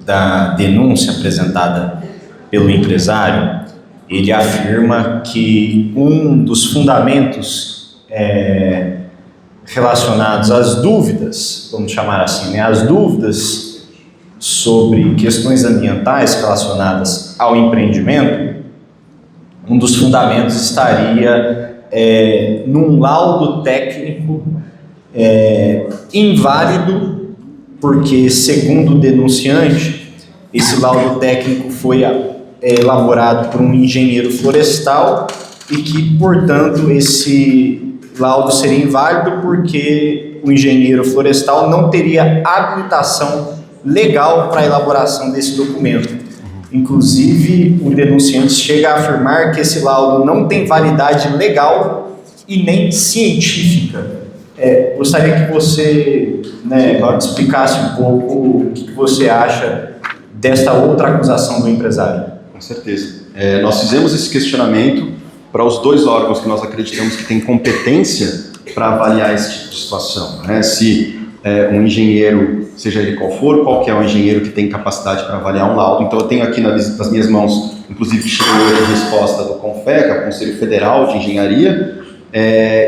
da denúncia apresentada pelo empresário, ele afirma que um dos fundamentos relacionados às dúvidas, vamos chamar assim, né, as dúvidas sobre questões ambientais relacionadas ao empreendimento, um dos fundamentos estaria num laudo técnico inválido, porque, segundo o denunciante, esse laudo técnico foi elaborado por um engenheiro florestal e que, portanto, esse laudo seria inválido porque o engenheiro florestal não teria habilitação legal para a elaboração desse documento. Inclusive, o denunciante chega a afirmar que esse laudo não tem validade legal e nem científica. Gostaria que você, né, explicasse um pouco o que você acha desta outra acusação do empresário. Com certeza. Nós fizemos esse questionamento para os 2 órgãos que nós acreditamos que têm competência para avaliar esse tipo de situação, né? Se um engenheiro, seja ele qual for, qual que é o engenheiro que tem capacidade para avaliar um laudo. Então eu tenho aqui nas minhas mãos, inclusive chegou hoje a resposta do CONFECA, Conselho Federal de Engenharia,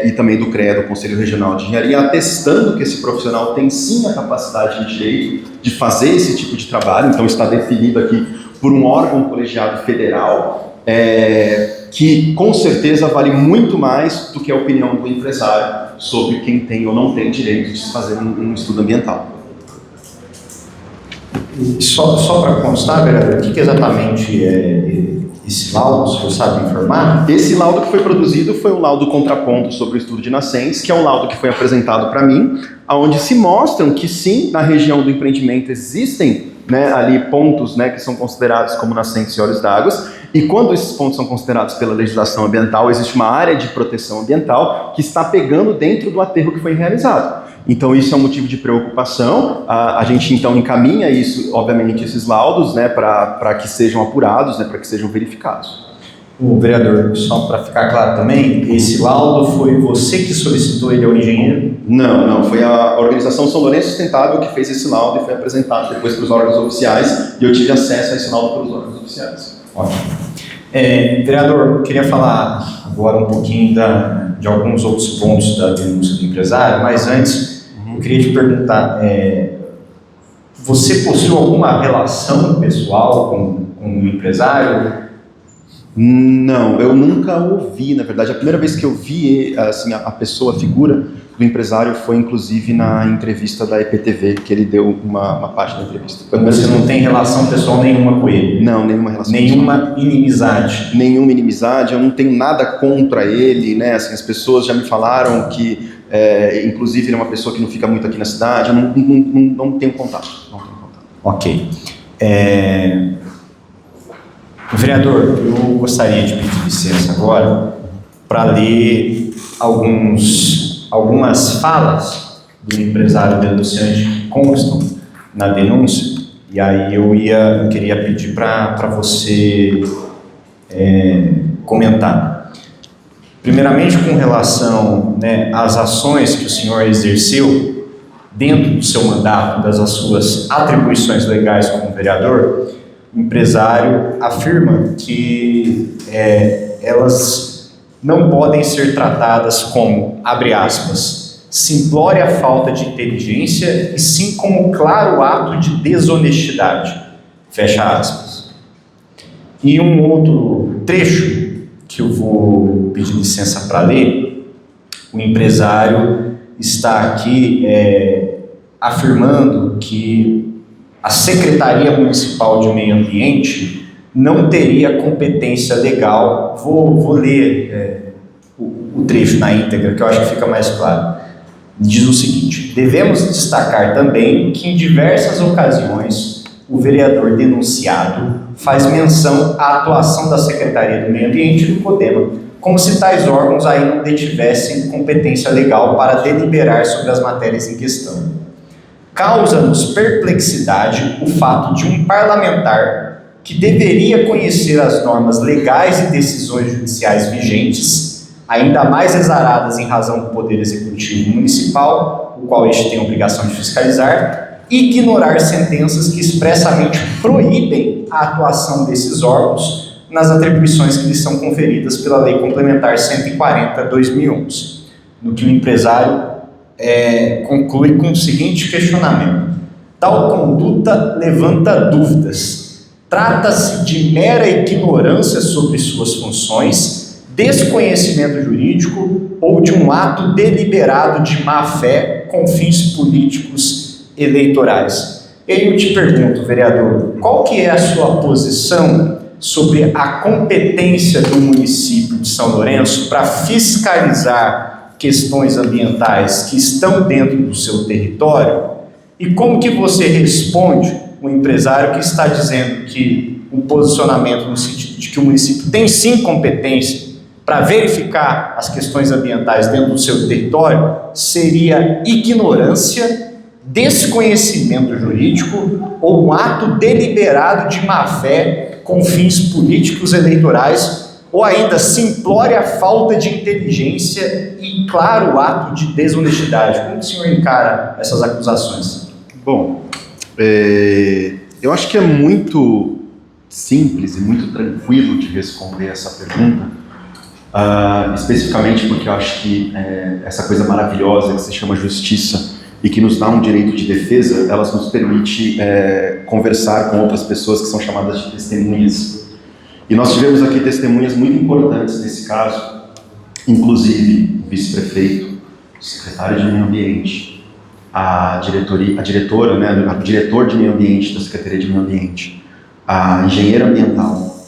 e também do CREA, do Conselho Regional de Engenharia, atestando que esse profissional tem sim a capacidade de direito de fazer esse tipo de trabalho. Então está definido aqui por um órgão colegiado federal, que com certeza vale muito mais do que a opinião do empresário sobre quem tem ou não tem direito de se fazer um estudo ambiental. Só para constar, vereador, o que exatamente é esse laudo, se você sabe informar? Esse laudo que foi produzido foi um laudo contraponto sobre o estudo de nascentes, que é um laudo que foi apresentado para mim, onde se mostram que sim, na região do empreendimento existem, né, ali pontos, né, que são considerados como nascentes e olhos d'água, e quando esses pontos são considerados pela legislação ambiental, existe uma área de proteção ambiental que está pegando dentro do aterro que foi realizado. Então isso é um motivo de preocupação, a gente então encaminha isso, obviamente, esses laudos, né, para que sejam apurados, né, para que sejam verificados. O vereador, só para ficar claro também, esse laudo foi você que solicitou ele ao engenheiro? Não, foi a organização São Lourenço Sustentável que fez esse laudo e foi apresentado depois para os órgãos oficiais, e eu tive acesso a esse laudo pelos órgãos oficiais. Ótimo. Vereador, eu queria falar agora um pouquinho de alguns outros pontos da denúncia do empresário, mas antes eu queria te perguntar, você possui alguma relação pessoal com o empresário? Não, eu nunca ouvi, na verdade, a primeira vez que eu vi assim, a pessoa, a figura do empresário foi inclusive na entrevista da EPTV, que ele deu uma parte da entrevista. Você não tem relação pessoal nenhuma com ele? Não, nenhuma relação nenhuma pessoal. Inimizade? Nenhuma inimizade, eu não tenho nada contra ele, né, assim, as pessoas já me falaram que, inclusive, ele é uma pessoa que não fica muito aqui na cidade, eu não tenho contato. Ok. Vereador, eu gostaria de pedir licença agora para ler algumas falas do empresário denunciante que constam na denúncia, e aí eu queria pedir para você comentar. Primeiramente, com relação, né, às ações que o senhor exerceu dentro do seu mandato, das suas atribuições legais como vereador, o empresário afirma que elas não podem ser tratadas como, abre aspas, simplória falta de inteligência e sim como claro ato de desonestidade, fecha aspas. E um outro trecho que eu vou pedir licença para ler, o empresário está aqui afirmando que a Secretaria Municipal de Meio Ambiente não teria competência legal. Vou ler o trecho na íntegra, que eu acho que fica mais claro. Diz o seguinte: devemos destacar também que em diversas ocasiões o vereador denunciado faz menção à atuação da Secretaria do Meio Ambiente e do CODEMA, como se tais órgãos ainda não detivessem competência legal para deliberar sobre as matérias em questão. Causa-nos perplexidade o fato de um parlamentar que deveria conhecer as normas legais e decisões judiciais vigentes, ainda mais exaradas em razão do Poder Executivo Municipal, o qual este tem a obrigação de fiscalizar, ignorar sentenças que expressamente proíbem a atuação desses órgãos nas atribuições que lhes são conferidas pela Lei Complementar 140/2011, no que o empresário conclui com o seguinte questionamento: tal conduta levanta dúvidas. Trata-se de mera ignorância sobre suas funções, desconhecimento jurídico ou de um ato deliberado de má-fé com fins políticos eleitorais? Eu te pergunto, vereador, qual que é a sua posição sobre a competência do município de São Lourenço para fiscalizar questões ambientais que estão dentro do seu território? E como que você responde o empresário que está dizendo que um posicionamento no sentido de que o município tem sim competência para verificar as questões ambientais dentro do seu território seria ignorância, desconhecimento jurídico ou um ato deliberado de má-fé com fins políticos eleitorais, ou ainda simplória falta de inteligência e claro ato de desonestidade? Como o senhor encara essas acusações? Bom, eu acho que é muito simples e muito tranquilo de responder essa pergunta, especificamente porque eu acho que essa coisa maravilhosa que se chama justiça e que nos dá um direito de defesa, elas nos permite conversar com outras pessoas que são chamadas de testemunhas. E nós tivemos aqui testemunhas muito importantes nesse caso, inclusive o vice-prefeito, o secretário de Meio Ambiente, o diretor de Meio Ambiente da Secretaria de Meio Ambiente, a engenheira ambiental,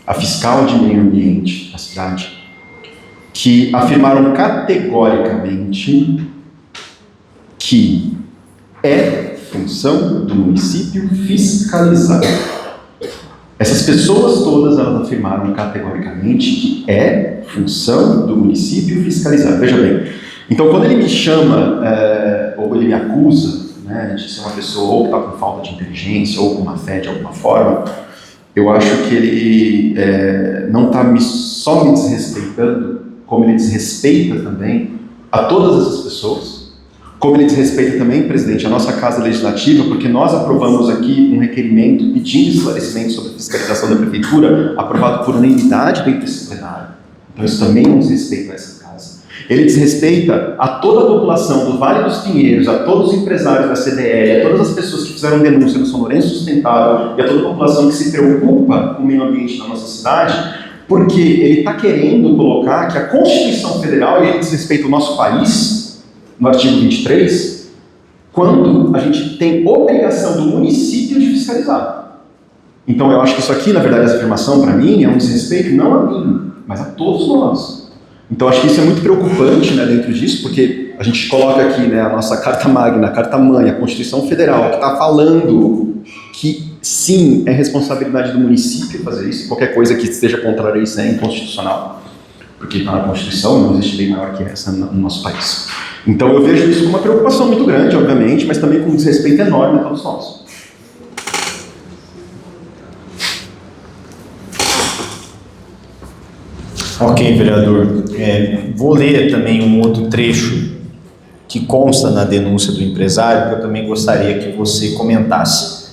a fiscal de Meio Ambiente da cidade, que afirmaram categoricamente que é função do município fiscalizar. Essas pessoas todas, elas afirmaram categoricamente que é função do município fiscalizar. Veja bem, então quando ele me chama, ou ele me acusa, né, de ser uma pessoa ou que está com falta de inteligência ou com má fé de alguma forma, eu acho que ele não está só me desrespeitando, como ele desrespeita também a todas essas pessoas, como ele desrespeita também, presidente, a nossa Casa Legislativa, porque nós aprovamos aqui um requerimento pedindo esclarecimento sobre a fiscalização da Prefeitura, aprovado por unanimidade dentro desse plenário. Então isso também não desrespeita a essa Casa. Ele desrespeita a toda a população do Vale dos Pinheiros, a todos os empresários da CDL, a todas as pessoas que fizeram denúncia no São Lourenço Sustentável e a toda a população que se preocupa com o meio ambiente na nossa cidade, porque ele está querendo colocar que a Constituição Federal, e ele desrespeita o nosso país, no artigo 23, quando a gente tem obrigação do município de fiscalizar. Então eu acho que isso aqui, na verdade, essa afirmação para mim é um desrespeito não a mim, mas a todos nós. Então acho que isso é muito preocupante, né, dentro disso, porque a gente coloca aqui, né, a nossa Carta Magna, a Carta Mãe, a Constituição Federal, que está falando que sim, é responsabilidade do município fazer isso, qualquer coisa que esteja contrária a isso é inconstitucional, porque está na Constituição, não existe lei maior que essa no nosso país. Então eu vejo isso como uma preocupação muito grande, obviamente, mas também com um desrespeito enorme a todos nós. vereador. Vou ler também um outro trecho que consta na denúncia do empresário, que eu também gostaria que você comentasse.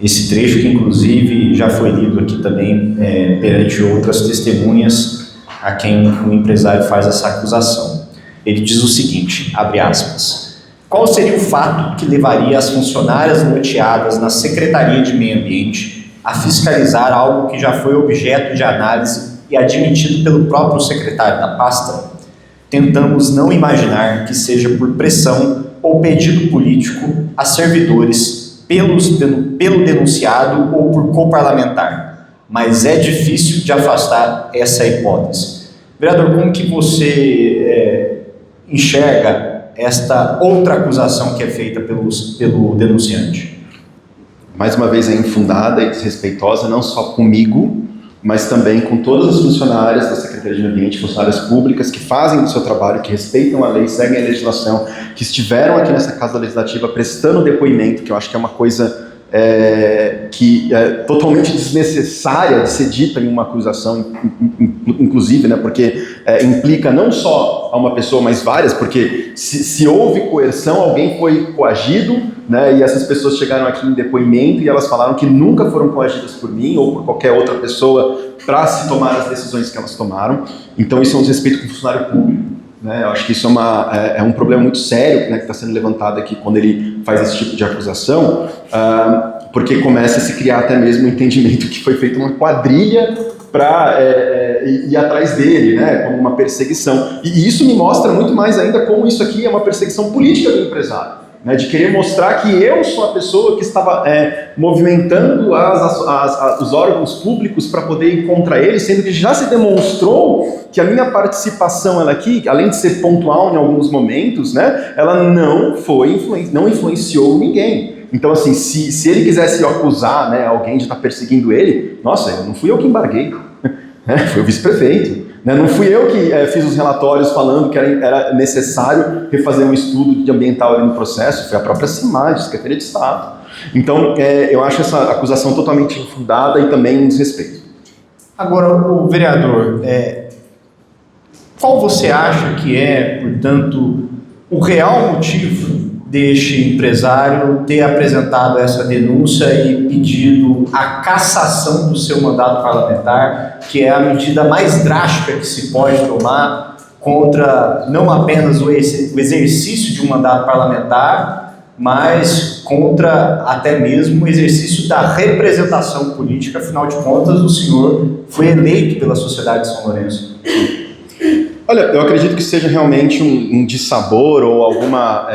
Esse trecho que, inclusive, já foi lido aqui também perante outras testemunhas a quem o empresário faz essa acusação. Ele diz o seguinte, abre aspas, qual seria o fato que levaria as funcionárias norteadas na Secretaria de Meio Ambiente a fiscalizar algo que já foi objeto de análise e admitido pelo próprio secretário da pasta? Tentamos não imaginar que seja por pressão ou pedido político a servidores pelo denunciado ou por coparlamentar, mas é difícil de afastar essa hipótese. Vereador, como que você enxerga esta outra acusação que é feita pelo denunciante? Mais uma vez é infundada e desrespeitosa, não só comigo, mas também com todas as funcionárias da Secretaria de Meio Ambiente, funcionárias públicas que fazem o seu trabalho, que respeitam a lei, seguem a legislação, que estiveram aqui nessa Casa Legislativa prestando depoimento, que eu acho que é uma coisa que é totalmente desnecessária de ser dita em uma acusação, inclusive, né, porque implica não só a uma pessoa, mas várias, porque se houve coerção, alguém foi coagido, né, e essas pessoas chegaram aqui em depoimento e elas falaram que nunca foram coagidas por mim ou por qualquer outra pessoa para se tomar as decisões que elas tomaram. Então isso é um desrespeito com o funcionário público, né? Eu acho que isso é um problema muito sério, né, que está sendo levantado aqui quando ele faz esse tipo de acusação, porque começa a se criar até mesmo o entendimento que foi feita uma quadrilha para ir atrás dele, né, como uma perseguição. E isso me mostra muito mais ainda como isso aqui é uma perseguição política do empresário, né, de querer mostrar que eu sou a pessoa que estava movimentando os órgãos públicos para poder ir contra ele, sendo que já se demonstrou que a minha participação aqui, além de ser pontual em alguns momentos, né, ela não influenciou ninguém. Então, assim, se ele quisesse acusar, né, alguém de estar perseguindo ele, nossa, não fui eu que embarguei, foi o vice-prefeito. Não fui eu que fiz os relatórios falando que era necessário refazer um estudo de ambiental ali no processo, foi a própria CIMAD, Secretaria de Estado. Então, eu acho essa acusação totalmente infundada e também um desrespeito. Agora, o vereador, qual você acha que portanto, o real motivo deste empresário ter apresentado essa denúncia e pedido a cassação do seu mandato parlamentar, que é a medida mais drástica que se pode tomar contra não apenas o exercício de um mandato parlamentar, mas contra até mesmo o exercício da representação política. Afinal de contas, o senhor foi eleito pela sociedade de São Lourenço. Olha, eu acredito que seja realmente um dissabor ou alguma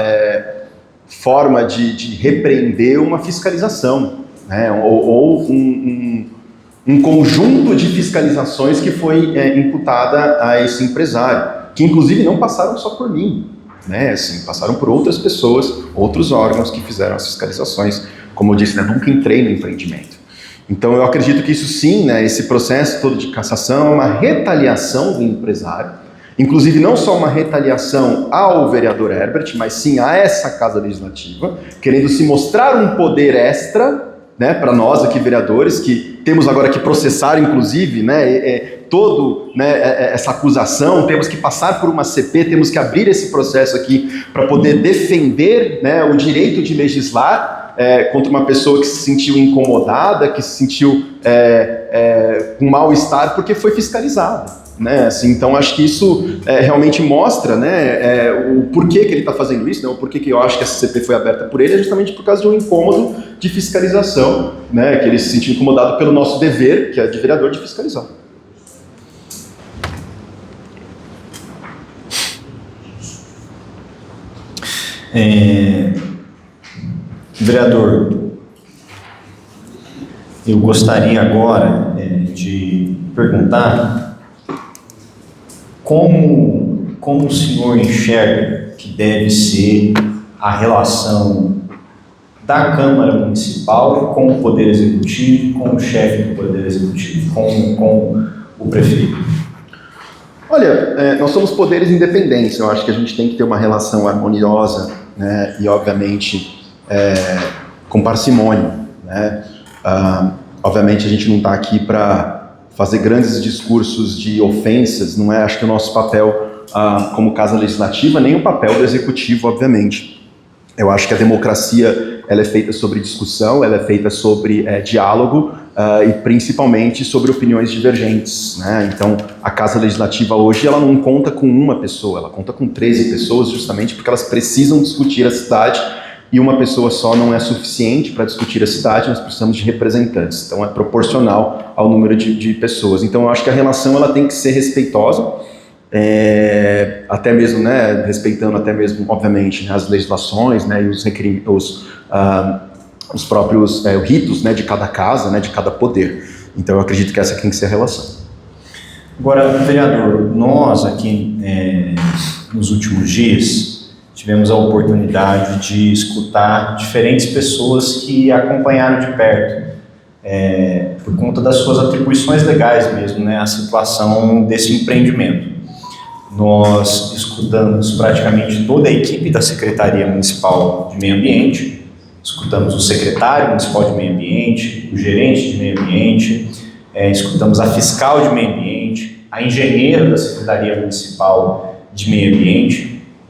forma de repreender uma fiscalização, né? ou um conjunto de fiscalizações que foi imputada a esse empresário, que inclusive não passaram só por mim, né? Assim, passaram por outras pessoas, outros órgãos que fizeram as fiscalizações. Como eu disse, né, nunca entrei no empreendimento. Então eu acredito que isso sim, né, esse processo todo de cassação é uma retaliação do empresário, inclusive não só uma retaliação ao vereador Herbert, mas sim a essa Casa Legislativa, querendo se mostrar um poder extra, né, para nós aqui vereadores, que temos agora que processar, inclusive, né, essa acusação, temos que passar por uma CP, temos que abrir esse processo aqui para poder defender, né, o direito de legislar contra uma pessoa que se sentiu incomodada, que se sentiu com mal-estar porque foi fiscalizada. Né, assim, então acho que isso realmente mostra, né, o porquê que ele está fazendo isso, né, o porquê que eu acho que essa CP foi aberta por ele, é justamente por causa de um incômodo de fiscalização, né, que ele se sentiu incomodado pelo nosso dever, que é de vereador, de fiscalizar. Vereador, eu gostaria agora de perguntar como o senhor enxerga que deve ser a relação da Câmara Municipal com o Poder Executivo, com o chefe do Poder Executivo, com o prefeito? Olha, nós somos poderes independentes, eu acho que a gente tem que ter uma relação harmoniosa, né, e obviamente com parcimônia, né? Obviamente a gente não está aqui para fazer grandes discursos de ofensas, não é, acho que o nosso papel como Casa Legislativa, nem o papel do Executivo, obviamente. Eu acho que a democracia ela é feita sobre discussão, ela é feita sobre diálogo e principalmente sobre opiniões divergentes, né? Então, a Casa Legislativa hoje ela não conta com uma pessoa, ela conta com 13 pessoas, justamente porque elas precisam discutir a cidade e uma pessoa só não é suficiente para discutir a cidade, nós precisamos de representantes. Então, é proporcional ao número de pessoas. Então, eu acho que a relação ela tem que ser respeitosa, até mesmo, né, respeitando até mesmo, obviamente, as legislações, né, e os próprios ritos, né, de cada casa, né, de cada poder. Então eu acredito que essa tem que ser a relação. Agora, vereador, nós aqui nos últimos dias tivemos a oportunidade de escutar diferentes pessoas que acompanharam de perto, por conta das suas atribuições legais mesmo, né, a situação desse empreendimento. Nós escutamos praticamente toda a equipe da Secretaria Municipal de Meio Ambiente, escutamos o secretário municipal de Meio Ambiente, o gerente de Meio Ambiente, escutamos a fiscal de Meio Ambiente, a engenheira da Secretaria Municipal de Meio Ambiente,